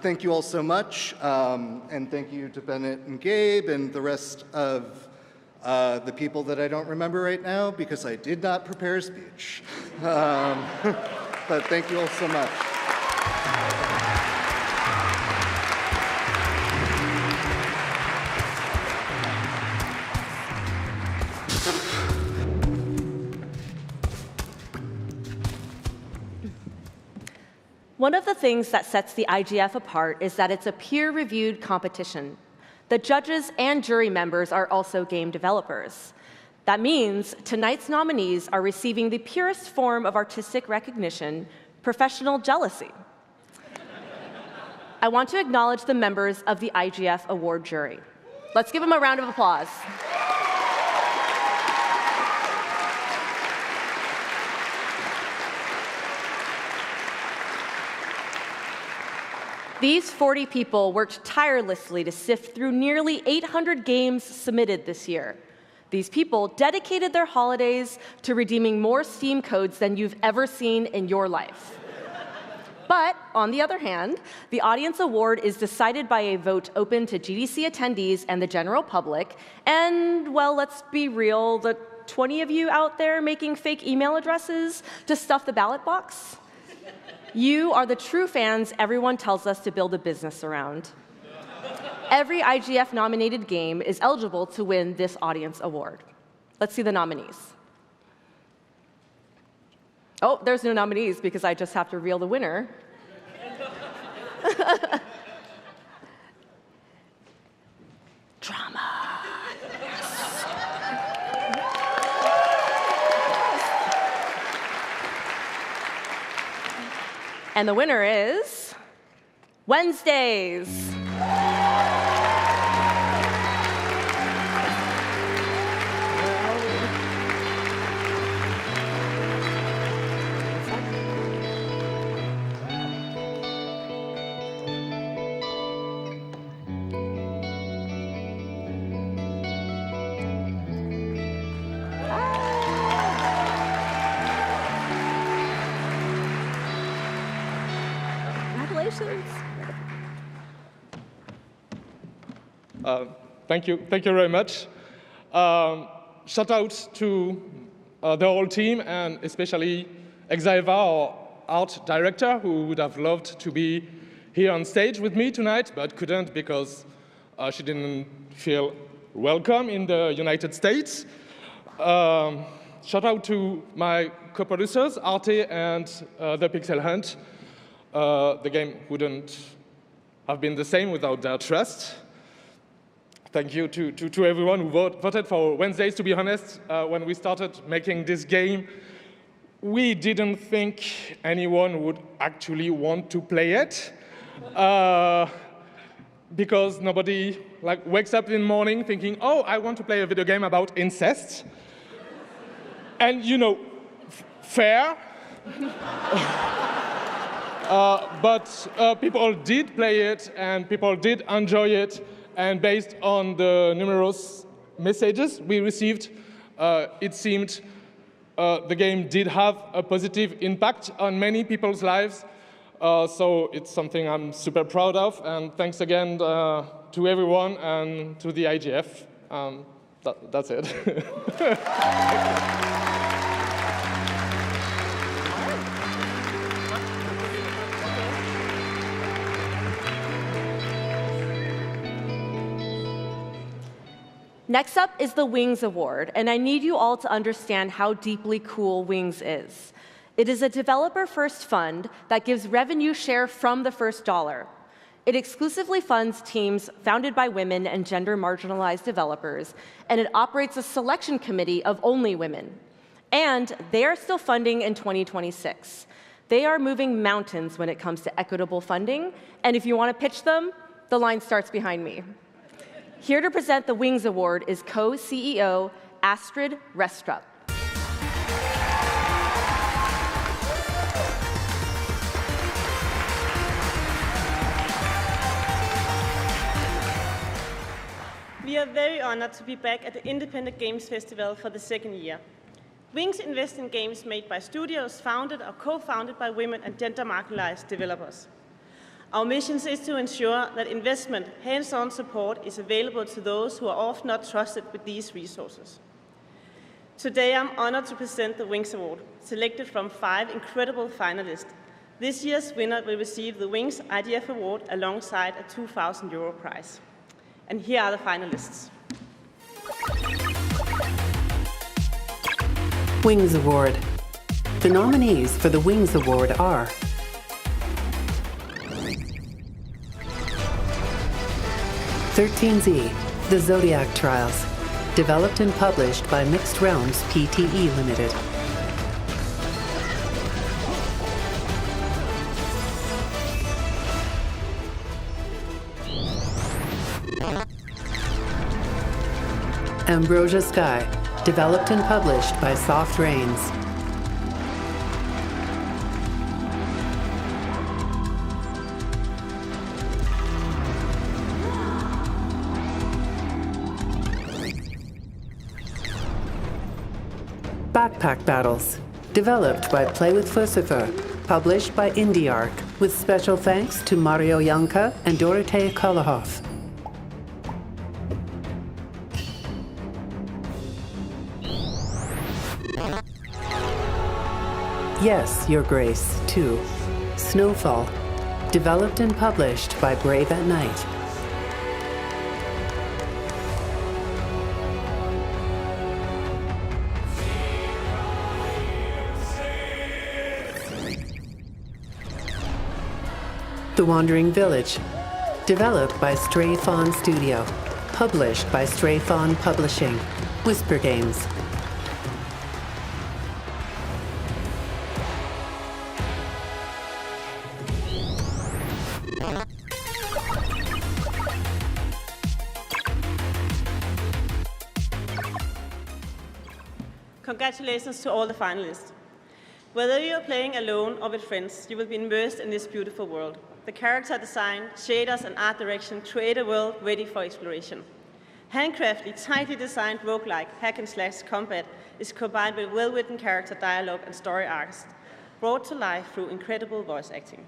Thank you all so much, and thank you to Bennett and Gabe and the rest of the people that I don't remember right now because I did not prepare a speech. But thank you all so much. One of the things that sets the IGF apart is that it's a peer-reviewed competition. The judges and jury members are also game developers. That means tonight's nominees are receiving the purest form of artistic recognition, professional jealousy. I want to acknowledge the members of the IGF award jury. Let's give them a round of applause. These 40 people worked tirelessly to sift through nearly 800 games submitted this year. These people dedicated their holidays to redeeming more Steam codes than you've ever seen in your life. But, on the other hand, the audience award is decided by a vote open to GDC attendees and the general public, and, well, let's be real, the 20 of you out there making fake email addresses to stuff the ballot box? You are the true fans everyone tells us to build a business around. Every IGF-nominated game is eligible to win this audience award. Let's see the nominees. Oh, there's no nominees because I just have to reveal the winner. Drama. And the winner is Wednesdays. Thank you very much. Shout out to the whole team and especially Exaiva, our art director, who would have loved to be here on stage with me tonight, but couldn't because she didn't feel welcome in the United States. Shout out to my co-producers, Arte and The Pixel Hunt. The game wouldn't have been the same without their trust. Thank you to everyone who voted for Wednesdays. To be honest, when we started making this game, we didn't think anyone would actually want to play it. Because nobody wakes up in the morning thinking, oh, I want to play a video game about incest. And, fair. But people did play it, and people did enjoy it. And based on the numerous messages we received, it seemed the game did have a positive impact on many people's lives. So it's something I'm super proud of. And thanks again to everyone and to the IGF. That's it. Next up is the Wings Award, and I need you all to understand how deeply cool Wings is. It is a developer-first fund that gives revenue share from the first dollar. It exclusively funds teams founded by women and gender-marginalized developers, and it operates a selection committee of only women. And they are still funding in 2026. They are moving mountains when it comes to equitable funding, and if you want to pitch them, the line starts behind me. Here to present the Wings Award is co-CEO Astrid Restrup. We are very honored to be back at the Independent Games Festival for the second year. Wings invest in games made by studios founded or co-founded by women and gender-marginalized developers. Our mission is to ensure that investment, hands-on support is available to those who are often not trusted with these resources. Today, I'm honored to present the Wings Award, selected from 5 incredible finalists. This year's winner will receive the Wings IGF Award alongside a €2,000 prize. And here are the finalists. Wings Award. The nominees for the Wings Award are 13Z, The Zodiac Trials, developed and published by Mixed Realms Pte. Limited. Ambrosia Sky, developed and published by Soft Rains. Backpack Battles, developed by Play with Lucifer, published by IndieArc, with special thanks to Mario Janka and Dorothea Kolohoff. Yes, Your Grace, 2. Snowfall, developed and published by Brave at Night. The Wandering Village, developed by Stray Fawn Studio, published by Stray Fawn Publishing, Whisper Games. Congratulations to all the finalists. Whether you are playing alone or with friends, you will be immersed in this beautiful world. The character design, shaders, and art direction create a world ready for exploration. Handcraftedly, tightly designed roguelike hack-and-slash combat is combined with well-written character dialogue and story arcs, brought to life through incredible voice acting.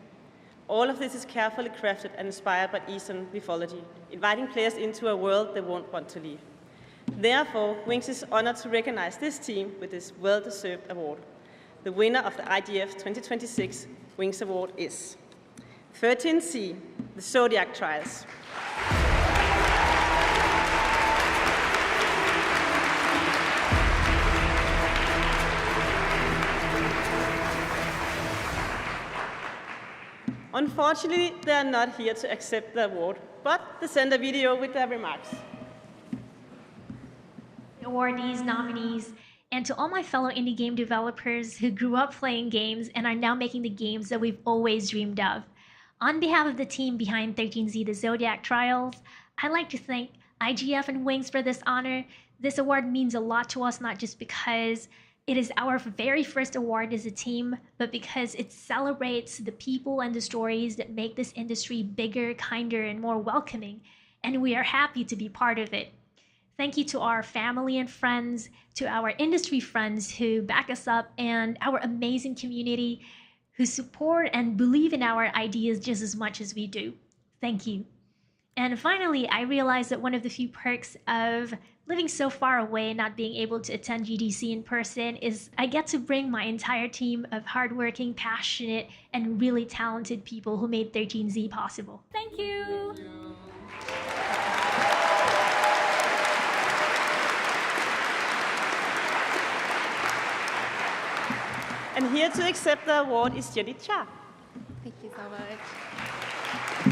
All of this is carefully crafted and inspired by Eastern mythology, inviting players into a world they won't want to leave. Therefore, Wings is honored to recognize this team with this well-deserved award. The winner of the IGF 2026 Wings Award is 13C, The Zodiac Trials. Unfortunately, they are not here to accept the award, but they send a video with their remarks. Awardees, nominees, and to all my fellow indie game developers who grew up playing games and are now making the games that we've always dreamed of. On behalf of the team behind 13Z The Zodiac Trials, I'd like to thank IGF and Wings for this honor. This award means a lot to us, not just because it is our very first award as a team, but because it celebrates the people and the stories that make this industry bigger, kinder, and more welcoming, and we are happy to be part of it. Thank you to our family and friends, to our industry friends who back us up, and our amazing community who support and believe in our ideas just as much as we do. Thank you. And finally, I realized that one of the few perks of living so far away and not being able to attend GDC in person is I get to bring my entire team of hardworking, passionate, and really talented people who made 13Z possible. Thank you. And here to accept the award is Jenny Cha. Thank you so much.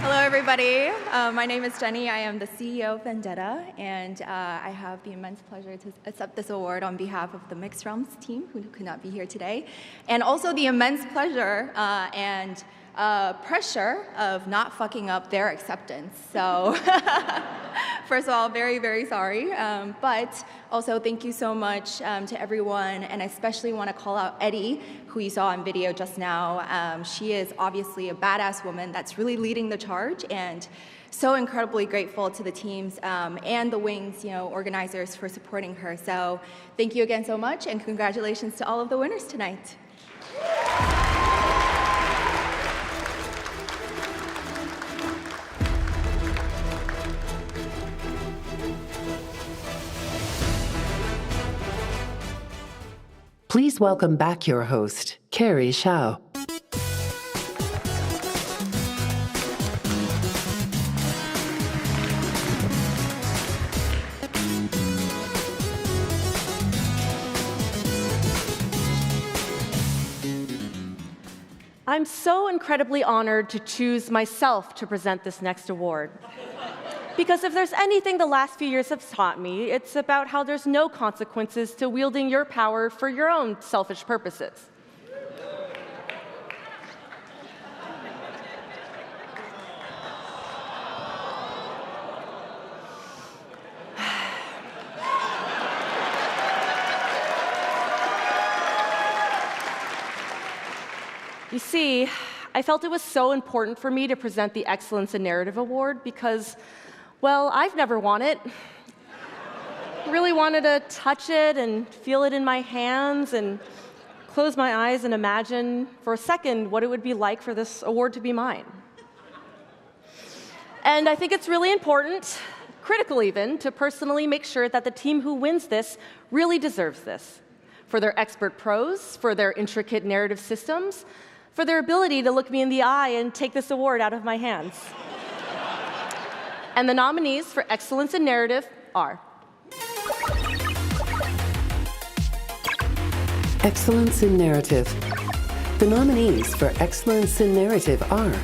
Hello, everybody. My name is Jenny. I am the CEO of Vendetta, and I have the immense pleasure to accept this award on behalf of the Mixed Realms team, who could not be here today, and also the immense pleasure and pressure of not fucking up their acceptance. So, first of all, very, very sorry. But also, thank you so much to everyone, and I especially want to call out Eddie, who you saw on video just now. She is obviously a badass woman that's really leading the charge, and so incredibly grateful to the teams and the Wings, organizers for supporting her. So, thank you again so much, and congratulations to all of the winners tonight. Please welcome back your host, Carrie Shao. I'm so incredibly honored to choose myself to present this next award. Because if there's anything the last few years have taught me, it's about how there's no consequences to wielding your power for your own selfish purposes. You see, I felt it was so important for me to present the Excellence in Narrative Award because, well, I've never won it. Really wanted to touch it and feel it in my hands and close my eyes and imagine for a second what it would be like for this award to be mine. And I think it's really important, critical even, to personally make sure that the team who wins this really deserves this. For their expert prose, for their intricate narrative systems, for their ability to look me in the eye and take this award out of my hands. And the nominees for Excellence in Narrative are Excellence in Narrative. The nominees for Excellence in Narrative are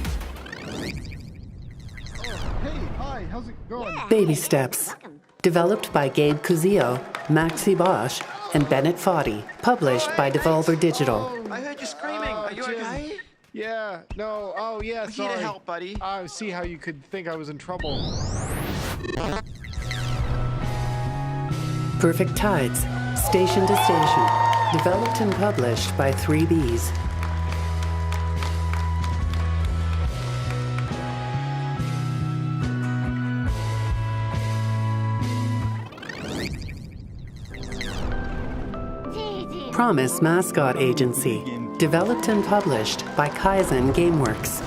Hi, how's it going? Baby Steps, developed by Gabe Cuzio, Maxi Bosch, and Bennett Foddy, published by Devolver Digital. I heard you screaming. Are you okay? Yeah, no, oh yeah, sorry. Here to help, buddy. I see how you could think I was in trouble. Perfect Tides, Station to Station, developed and published by 3Bs. Promise Mascot Agency, developed and published by Kaizen Gameworks.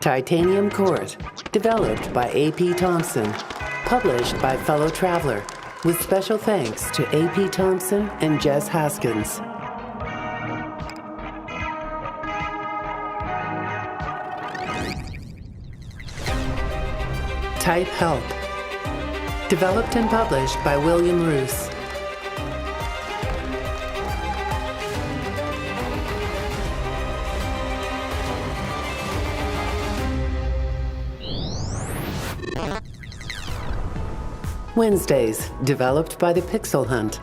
Titanium Court, developed by A.P. Thompson, published by Fellow Traveler, with special thanks to A.P. Thompson and Jess Haskins. Type Help, developed and published by William Roos. Wednesdays, developed by The Pixel Hunt,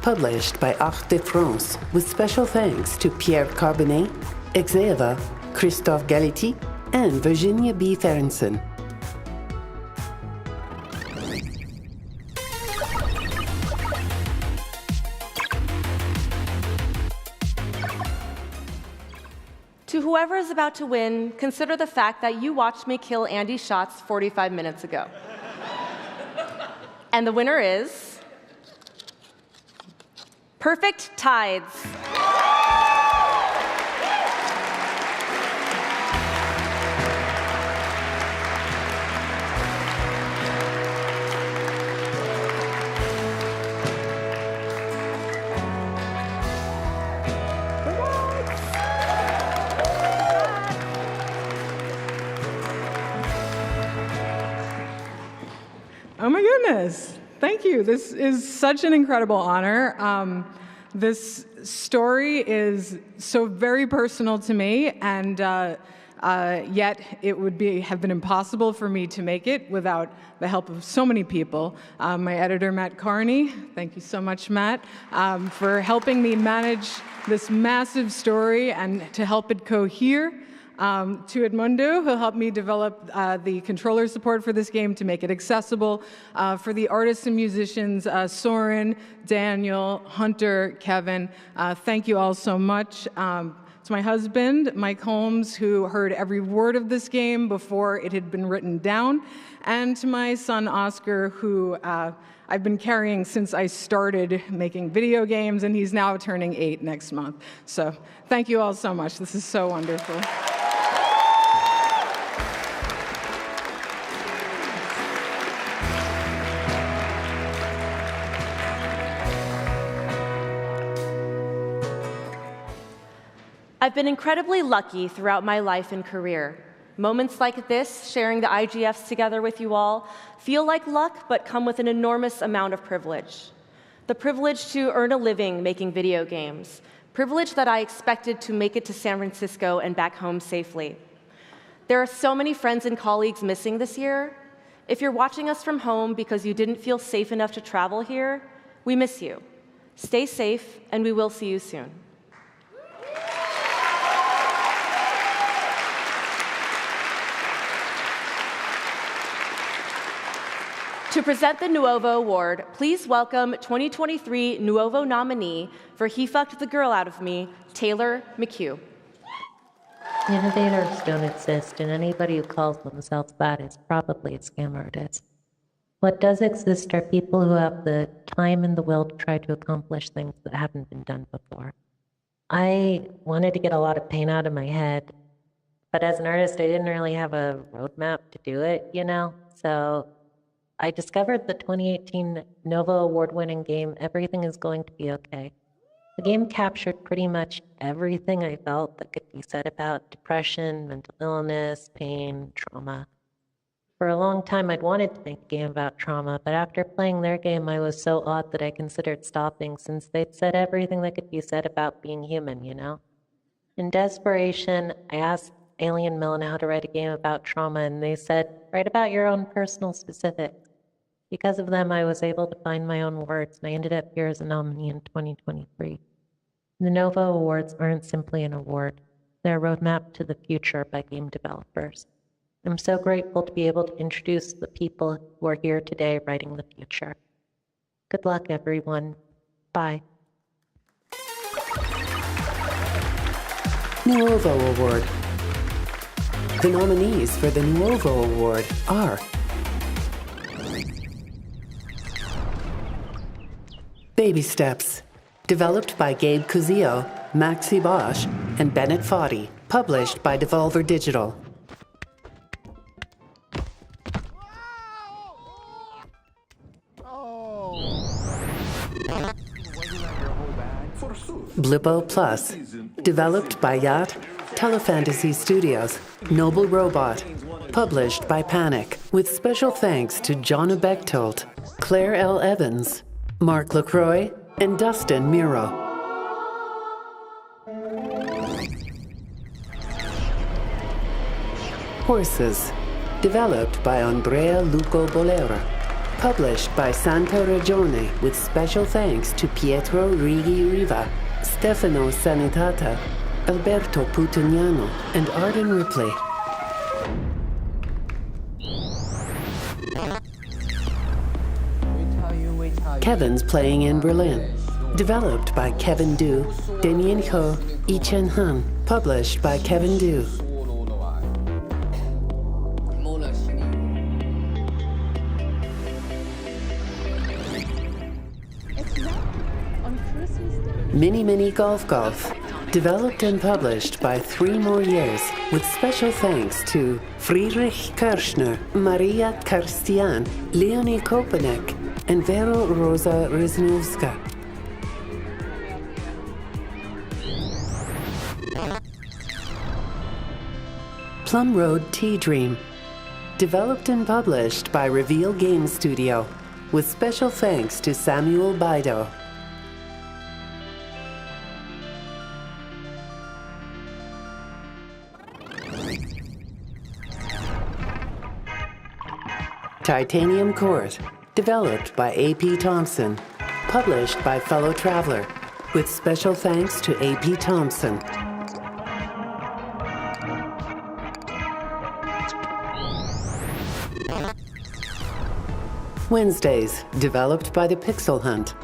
published by Arc de France, with special thanks to Pierre Carbonet, Exeva, Christophe Galetti, and Virginia B. Therensen. To whoever is about to win, consider the fact that you watched me kill Andy Schatz 45 minutes ago. And the winner is Perfect Tides. Oh my goodness. Thank you. This is such an incredible honor. This story is so very personal to me, and yet it would have been impossible for me to make it without the help of so many people. My editor, Matt Carney, thank you so much, Matt, for helping me manage this massive story and to help it cohere. To Edmundo, who helped me develop the controller support for this game to make it accessible. For the artists and musicians, Soren, Daniel, Hunter, Kevin, thank you all so much. To my husband, Mike Holmes, who heard every word of this game before it had been written down. And to my son, Oscar, who I've been carrying since I started making video games, and he's now turning 8 next month. So thank you all so much. This is so wonderful. I've been incredibly lucky throughout my life and career. Moments like this, sharing the IGFs together with you all, feel like luck, but come with an enormous amount of privilege. The privilege to earn a living making video games. Privilege that I expected to make it to San Francisco and back home safely. There are so many friends and colleagues missing this year. If you're watching us from home because you didn't feel safe enough to travel here, we miss you. Stay safe, and we will see you soon. To present the Novo Award, please welcome 2023 Novo nominee for He Fucked the Girl Out of Me, Taylor McHugh. Innovators don't exist, and anybody who calls themselves that is probably a scam artist. What does exist are people who have the time and the will to try to accomplish things that haven't been done before. I wanted to get a lot of pain out of my head, but as an artist, I didn't really have a roadmap to do it, So I discovered the 2018 Novo award-winning game, Everything Is Going to Be Okay. The game captured pretty much everything I felt that could be said about depression, mental illness, pain, trauma. For a long time, I'd wanted to make a game about trauma, but after playing their game, I was so awed that I considered stopping, since they'd said everything that could be said about being human, In desperation, I asked Alien Milne how to write a game about trauma, and they said, write about your own personal specifics. Because of them, I was able to find my own words, and I ended up here as a nominee in 2023. The Novo Awards aren't simply an award. They're a roadmap to the future by game developers. I'm so grateful to be able to introduce the people who are here today writing the future. Good luck, everyone. Bye. Novo Award. The nominees for the Novo Award are Baby Steps, developed by Gabe Cuzio, Maxi Bosch, and Bennett Foddy, published by Devolver Digital. Blippo Plus, developed by Yacht, Telefantasy Studios, Noble Robot, published by Panic, with special thanks to Jonna Bechtold, Claire L. Evans, Mark LaCroix, and Dustin Miro. Horses, developed by Andrea Luco Bolera, published by Santa Regione, with special thanks to Pietro Righi Riva, Stefano Sanitata, Alberto Putugnano, and Arden Ripley. Kevin's Playing in Berlin, developed by Kevin Du, Damien Ho, Yichen Han, published by Kevin Du. Mini Mini Golf Golf, developed and published by 3 more years, with special thanks to Friedrich Kirschner, Maria Karstian, Leonie Kopanek, and Vero Rosa Riznovska. Plum Road Tea Dream, Developed and published by Reveal Game Studio, with special thanks to Samuel Bido. Titanium Court, developed by A.P. Thompson, published by Fellow Traveler, with special thanks to A.P. Thompson. Wednesdays, developed by The Pixel Hunt,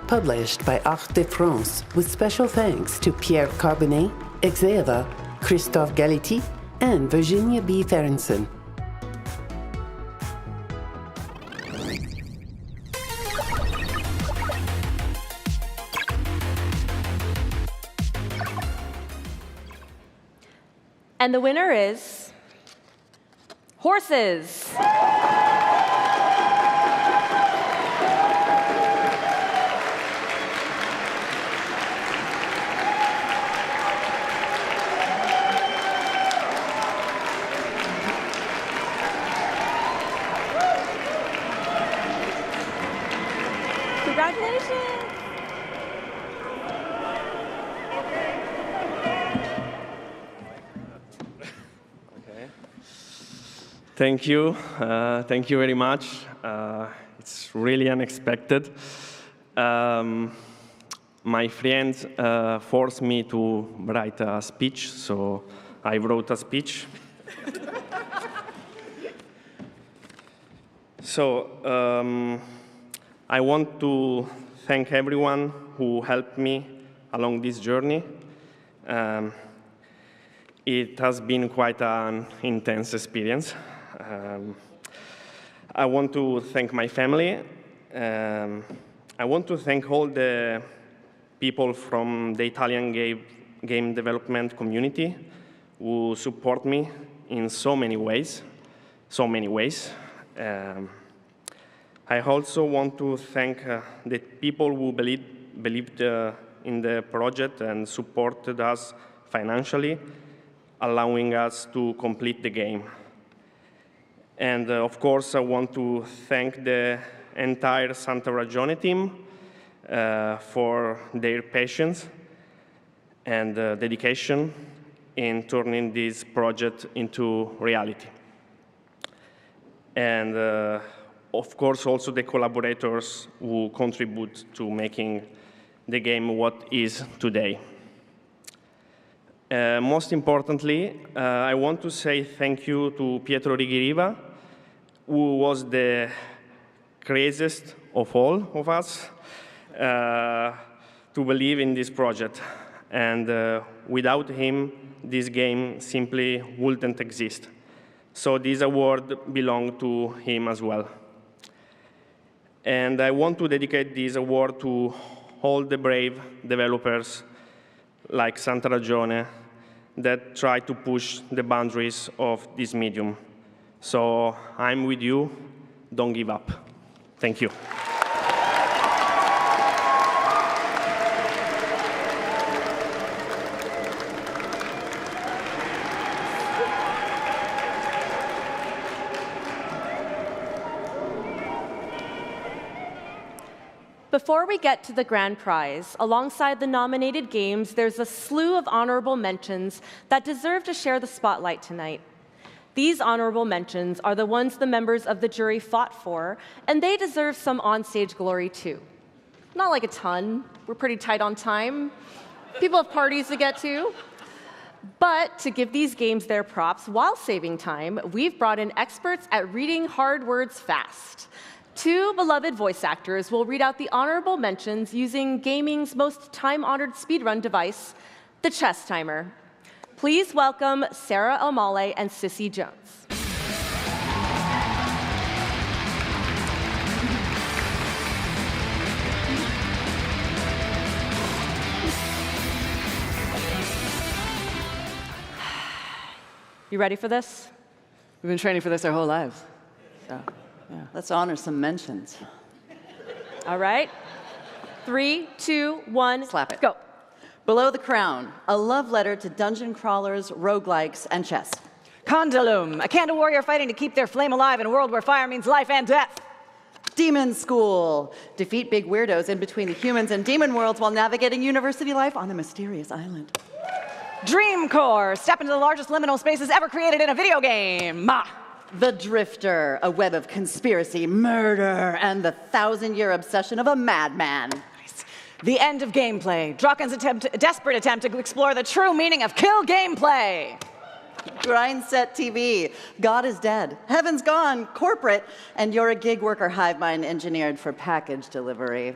published by Arc de France, with special thanks to Pierre Carbonet, Exeva, Christophe Galetti, and Virginia B. Ferenson. And the winner is horses. Congratulations. Thank you. Thank you very much. It's really unexpected. My friends forced me to write a speech, so I wrote a speech. So I want to thank everyone who helped me along this journey. It has been quite an intense experience. I want to thank my family. I want to thank all the people from the Italian game development community who support me in so many ways. I also want to thank the people who believed in the project and supported us financially, allowing us to complete the game. And of course, I want to thank the entire Santa Ragione team for their patience and dedication in turning this project into reality. And of course, also the collaborators who contribute to making the game what is today. Most importantly, I want to say thank you to Pietro Righi-Riva, who was the craziest of all of us to believe in this project. And without him, this game simply wouldn't exist. So this award belongs to him as well. And I want to dedicate this award to all the brave developers like Santa Ragione that try to push the boundaries of this medium. So I'm with you, don't give up. Thank you. Before we get to the grand prize, alongside the nominated games, there's a slew of honorable mentions that deserve to share the spotlight tonight. These honorable mentions are the ones the members of the jury fought for, and they deserve some onstage glory too. Not like a ton, we're pretty tight on time. People have parties to get to. But to give these games their props while saving time, we've brought in experts at reading hard words fast. Two beloved voice actors will read out the honorable mentions using gaming's most time-honored speedrun device, the chess timer. Please welcome Sarah O'Malley and Sissy Jones. You ready for this? We've been training for this our whole lives. So, yeah, let's honor some mentions. All right. 3, 2, 1, slap it. Go. Below the Crown, a love letter to dungeon crawlers, roguelikes, and chess. Condalum, a candle warrior fighting to keep their flame alive in a world where fire means life and death. Demon School, defeat big weirdos in between the humans and demon worlds while navigating university life on a mysterious island. Dream Core, step into the largest liminal spaces ever created in a video game. The Drifter, a web of conspiracy, murder, and the 1,000-year obsession of a madman. The end of gameplay, Draken's desperate attempt to explore the true meaning of kill gameplay. Grindset TV, God is dead, heaven's gone, corporate, and you're a gig worker hive mind engineered for package delivery.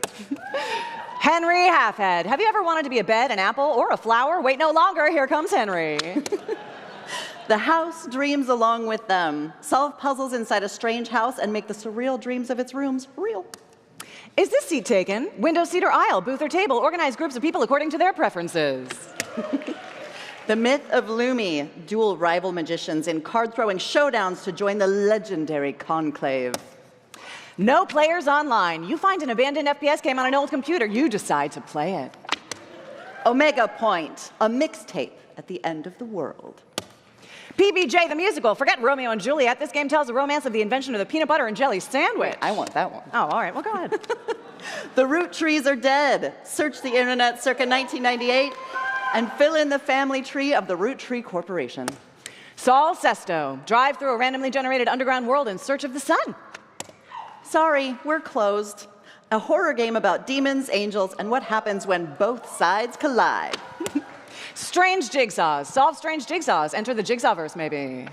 Henry Halfhead, have you ever wanted to be a bed, an apple, or a flower? Wait no longer, here comes Henry. The house dreams along with them. Solve puzzles inside a strange house and make the surreal dreams of its rooms real. Is this seat taken? Window, seat, or aisle, booth, or table? Organize groups of people according to their preferences. The myth of Lumi, dual rival magicians in card-throwing showdowns to join the legendary conclave. No players online. You find an abandoned FPS game on an old computer. You decide to play it. Omega Point, a mixtape at the end of the world. PBJ the musical. Forget Romeo and Juliet. This game tells the romance of the invention of the peanut butter and jelly sandwich. I want that one. Oh, all right. Well, go ahead. The root trees are dead. Search the internet circa 1998 and fill in the family tree of the Root Tree Corporation. Sol Sesto. Drive through a randomly generated underground world in search of the sun. Sorry, we're closed. A horror game about demons, angels, and what happens when both sides collide. Strange jigsaws. Solve strange jigsaws. Enter the jigsawverse, maybe.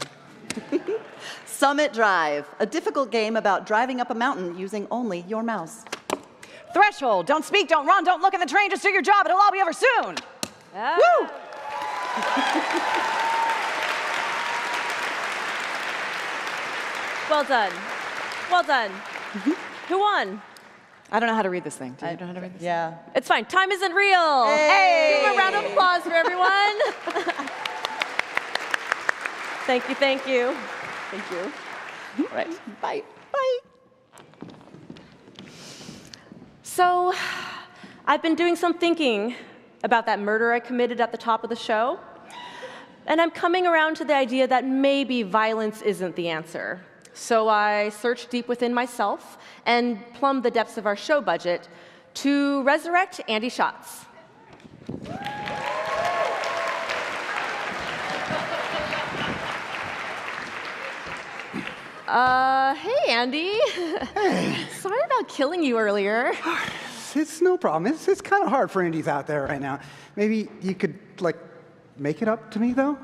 Summit Drive, a difficult game about driving up a mountain using only your mouse. Threshold. Don't speak, don't run, don't look in the train, just do your job. It'll all be over soon. Woo! Well done. Well done. Who won? I don't know how to read this thing. Do you know how to read this? Yeah. It's fine. Time isn't real. Hey! Give a round of applause for everyone. Thank you, thank you. Thank you. All right. Bye. Bye. So, I've been doing some thinking about that murder I committed at the top of the show. And I'm coming around to the idea that maybe violence isn't the answer. So I searched deep within myself and plumbed the depths of our show budget to resurrect Andy Schatz. Hey, Andy. Hey. Sorry about killing you earlier. It's no problem. It's kind of hard for indies out there right now. Maybe you could, like, make it up to me, though?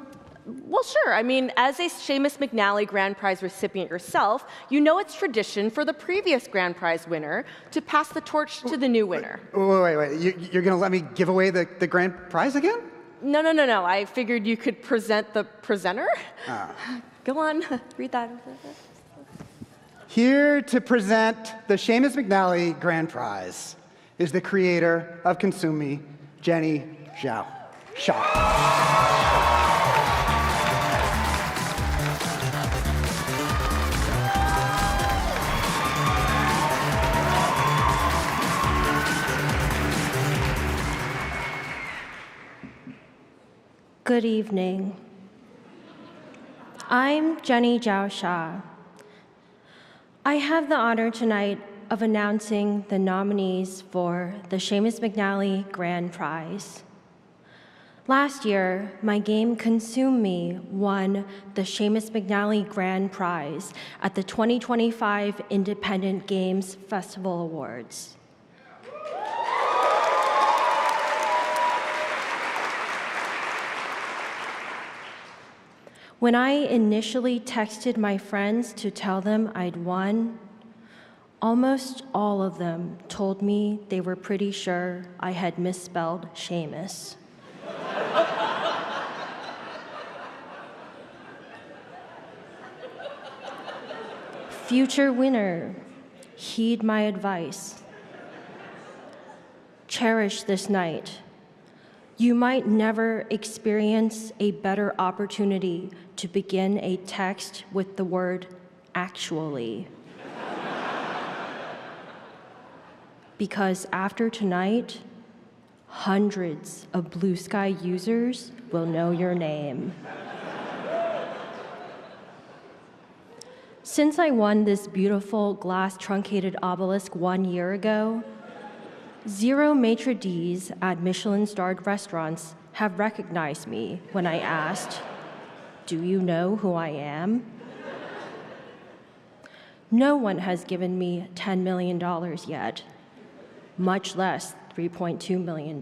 Well, sure. I mean, as a Seumas McNally Grand Prize recipient yourself, you know it's tradition for the previous Grand Prize winner to pass the torch to the new winner. Wait. You're going to let me give away the Grand Prize again? No. I figured you could present the presenter. Ah. Go on, read that. Here to present the Seumas McNally Grand Prize is the creator of Consume Me, Jenny Zhao. Good evening. I'm Jenny Zhao Sha. I have the honor tonight of announcing the nominees for the Seumas McNally Grand Prize. Last year, my game Consume Me won the Seumas McNally Grand Prize at the 2025 Independent Games Festival Awards. When I initially texted my friends to tell them I'd won, almost all of them told me they were pretty sure I had misspelled Seumas. Future winner, heed my advice. Cherish this night. You might never experience a better opportunity to begin a text with the word actually. Because after tonight, hundreds of Blue Sky users will know your name. Since I won this beautiful glass truncated obelisk 1 year ago, 0 maitre d's at Michelin-starred restaurants have recognized me when I asked, "Do you know who I am?" No one has given me $10 million yet, much less $3.2 million.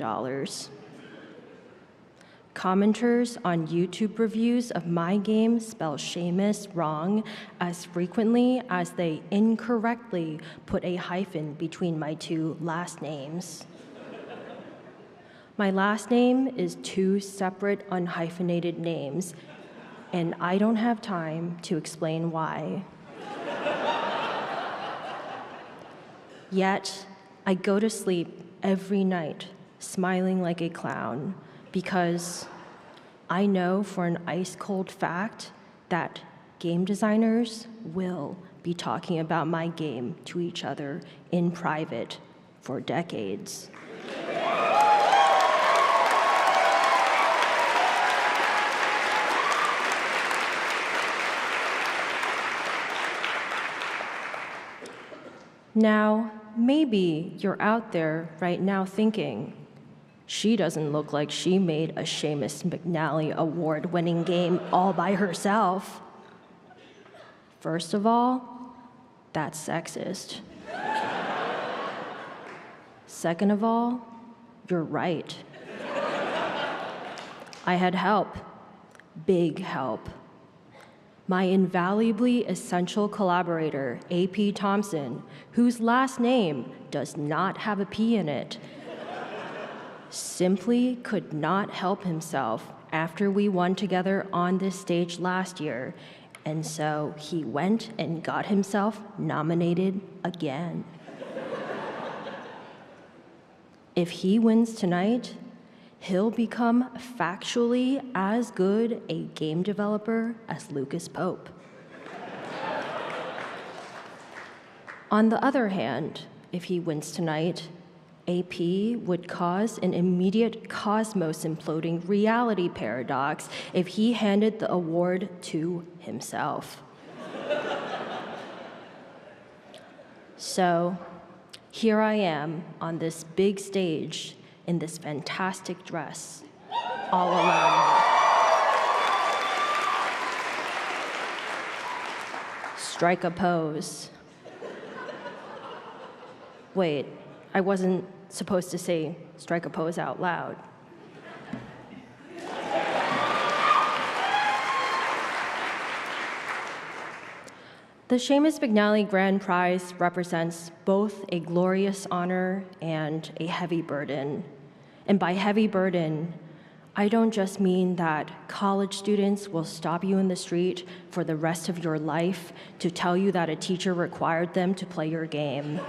Commenters on YouTube reviews of my game spell Seumas wrong as frequently as they incorrectly put a hyphen between my 2 last names. My last name is 2 separate unhyphenated names, and I don't have time to explain why. Yet, I go to sleep every night smiling like a clown because I know for an ice-cold fact that game designers will be talking about my game to each other in private for decades. Now, maybe you're out there right now thinking, she doesn't look like she made a Seumas McNally award-winning game all by herself. First of all, that's sexist. Second of all, you're right. I had help, big help. My invaluably essential collaborator, A.P. Thompson, whose last name does not have a P in it, simply could not help himself after we won together on this stage last year, and so he went and got himself nominated again. If he wins tonight, he'll become factually as good a game developer as Lucas Pope. On the other hand, if he wins tonight, AP would cause an immediate cosmos imploding reality paradox if he handed the award to himself. So, here I am on this big stage in this fantastic dress, all alone. Strike a pose. Wait, I wasn't supposed to say strike a pose out loud. The Seumas McNally Grand Prize represents both a glorious honor and a heavy burden. And by heavy burden, I don't just mean that college students will stop you in the street for the rest of your life to tell you that a teacher required them to play your game.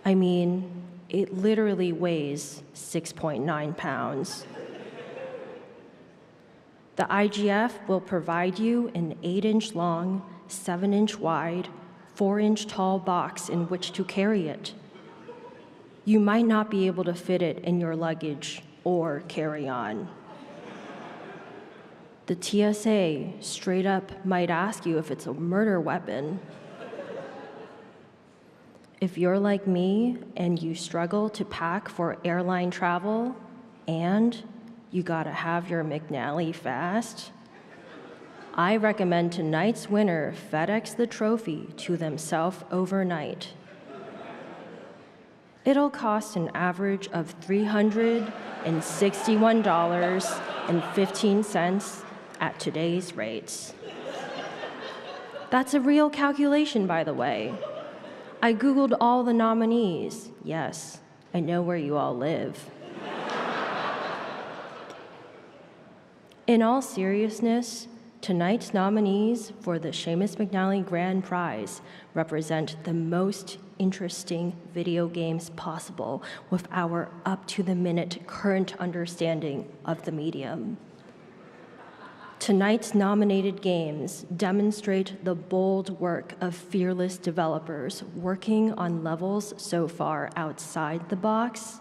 I mean, it literally weighs 6.9 pounds. The IGF will provide you an 8-inch long, 7-inch wide, 4-inch tall box in which to carry it. You might not be able to fit it in your luggage or carry-on. The TSA straight up might ask you if it's a murder weapon. If you're like me and you struggle to pack for airline travel and you gotta have your McNally fast, I recommend tonight's winner FedEx the trophy to themselves overnight. It'll cost an average of $361.15 at today's rates. That's a real calculation, by the way. I Googled all the nominees. Yes, I know where you all live. In all seriousness, tonight's nominees for the Seumas McNally Grand Prize represent the most interesting video games possible with our up-to-the-minute current understanding of the medium. Tonight's nominated games demonstrate the bold work of fearless developers working on levels so far outside the box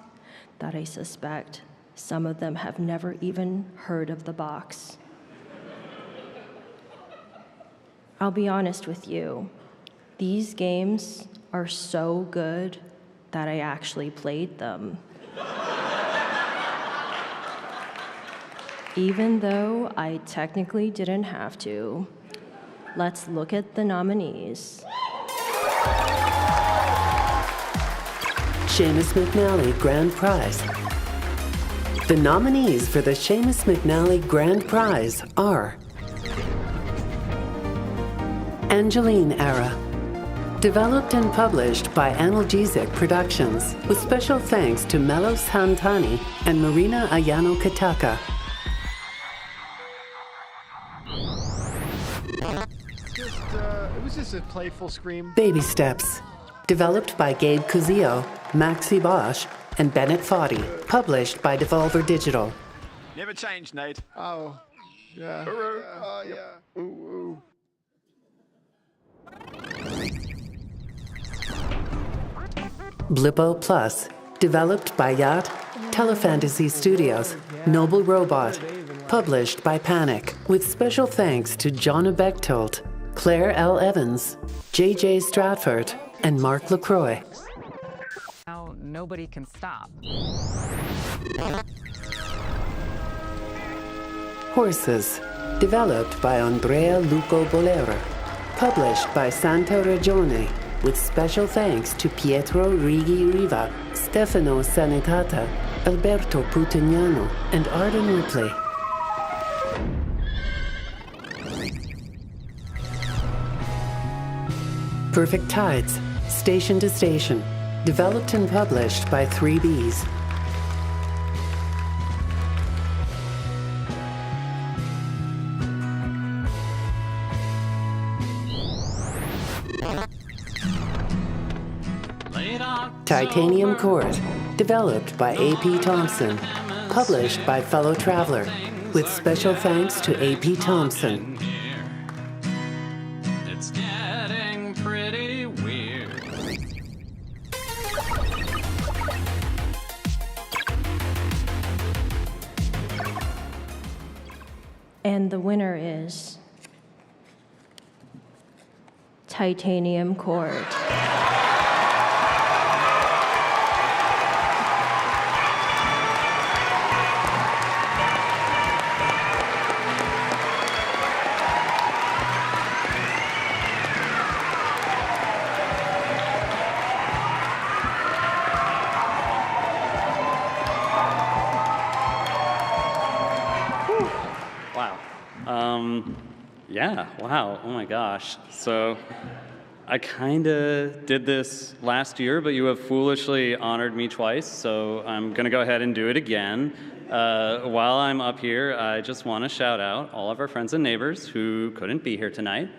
that I suspect some of them have never even heard of the box. I'll be honest with you. These games are so good that I actually played them. Even though I technically didn't have to. Let's look at the nominees. Seumas McNally Grand Prize. The nominees for the Seumas McNally Grand Prize are Angeline Era. Developed and published by Analgesic Productions, with special thanks to Melos Hantani and Marina Ayano Kataka. It was just a playful scream. Baby Steps. Developed by Gabe Cuzio, Maxi Bosch, and Bennett Foddy. Published by Devolver Digital. Never changed, Nate. Oh, yeah. Oh, yeah. Ooh, ooh. Blippo Plus. Developed by Yacht, Telefantasy Studios, Noble Robot. Published by Panic. With special thanks to Jonna Bechtold, Claire L. Evans, J.J. Stratford, and Mark LaCroix. Now nobody can stop. Horses. Developed by Andrea Luco Bolera. Published by Santa Regione. With special thanks to Pietro Righi Riva, Stefano Sanitata, Alberto Putugnano, and Arden Ripley. Perfect Tides. Station to Station. Developed and published by 3Bs. Titanium Court. Developed by A.P. Thompson. Published by Fellow Traveler. With special thanks to A.P. Thompson. It's getting pretty weird. And the winner is Titanium Court. Yeah, wow, oh my gosh. So I kind of did this last year, but you have foolishly honored me twice, so I'm going to go ahead and do it again. While I'm up here, I just want to shout out all of our friends and neighbors who couldn't be here tonight,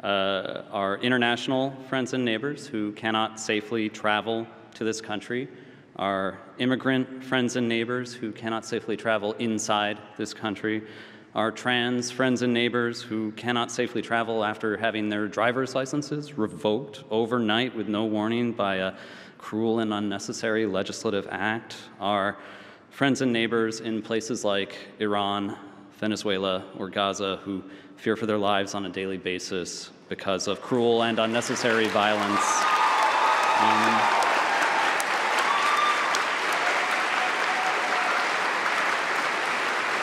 our international friends and neighbors who cannot safely travel to this country, our immigrant friends and neighbors who cannot safely travel inside this country, our trans friends and neighbors who cannot safely travel after having their driver's licenses revoked overnight with no warning by a cruel and unnecessary legislative act, our friends and neighbors in places like Iran, Venezuela, or Gaza who fear for their lives on a daily basis because of cruel and unnecessary violence.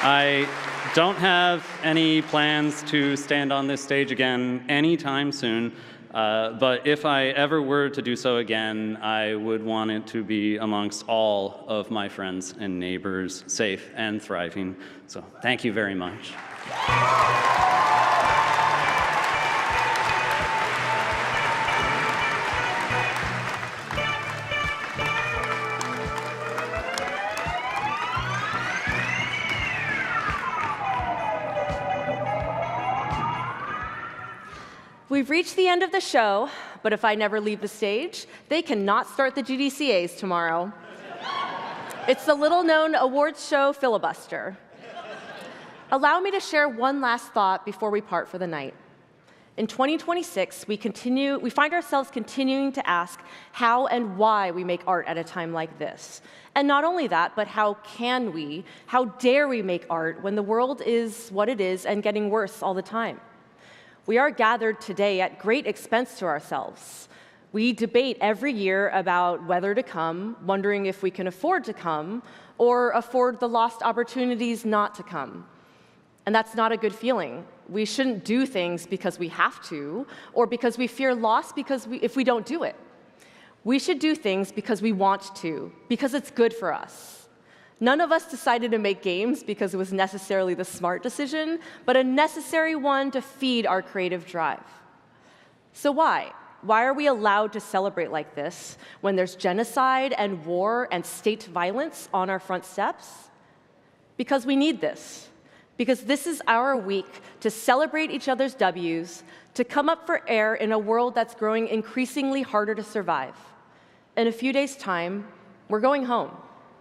I don't have any plans to stand on this stage again anytime soon, but if I ever were to do so again, I would want it to be amongst all of my friends and neighbors, safe and thriving. So thank you very much. We've reached the end of the show, but if I never leave the stage, they cannot start the GDCAs tomorrow. It's the little-known awards show filibuster. Allow me to share one last thought before we part for the night. In 2026, we find ourselves continuing to ask how and why we make art at a time like this. And not only that, but how dare we make art when the world is what it is and getting worse all the time? we are gathered today at great expense to ourselves. We debate every year about whether to come, wondering if we can afford to come, or afford the lost opportunities not to come. And that's not a good feeling. We shouldn't do things because we have to, or because we fear loss if we don't do it. We should do things because we want to, because it's good for us. None of us decided to make games because it was necessarily the smart decision, but a necessary one to feed our creative drive. So why? Why are we allowed to celebrate like this when there's genocide and war and state violence on our front steps? Because we need this. Because this is our week to celebrate each other's W's, to come up for air in a world that's growing increasingly harder to survive. In a few days' time, we're going home,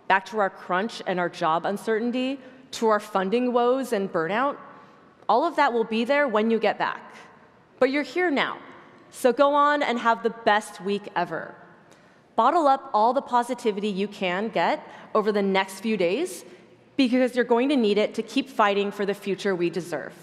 back to our crunch and our job uncertainty, to our funding woes and burnout. All of that will be there when you get back. But you're here now, so go on and have the best week ever. Bottle up all the positivity you can get over the next few days, because you're going to need it to keep fighting for the future we deserve.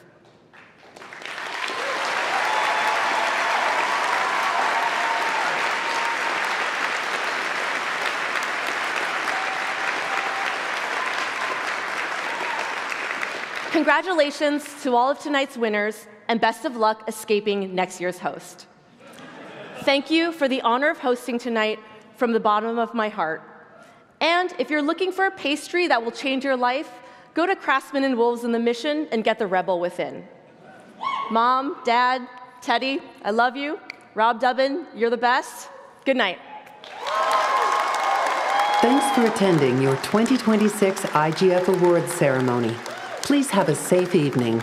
Congratulations to all of tonight's winners, and best of luck escaping next year's host. Thank you for the honor of hosting tonight from the bottom of my heart. And if you're looking for a pastry that will change your life, go to Craftsman and Wolves in the Mission and get the Rebel Within. Mom, Dad, Teddy, I love you. Rob Dubbin, you're the best. Good night. Thanks for attending your 2026 IGF Awards ceremony. Please have a safe evening.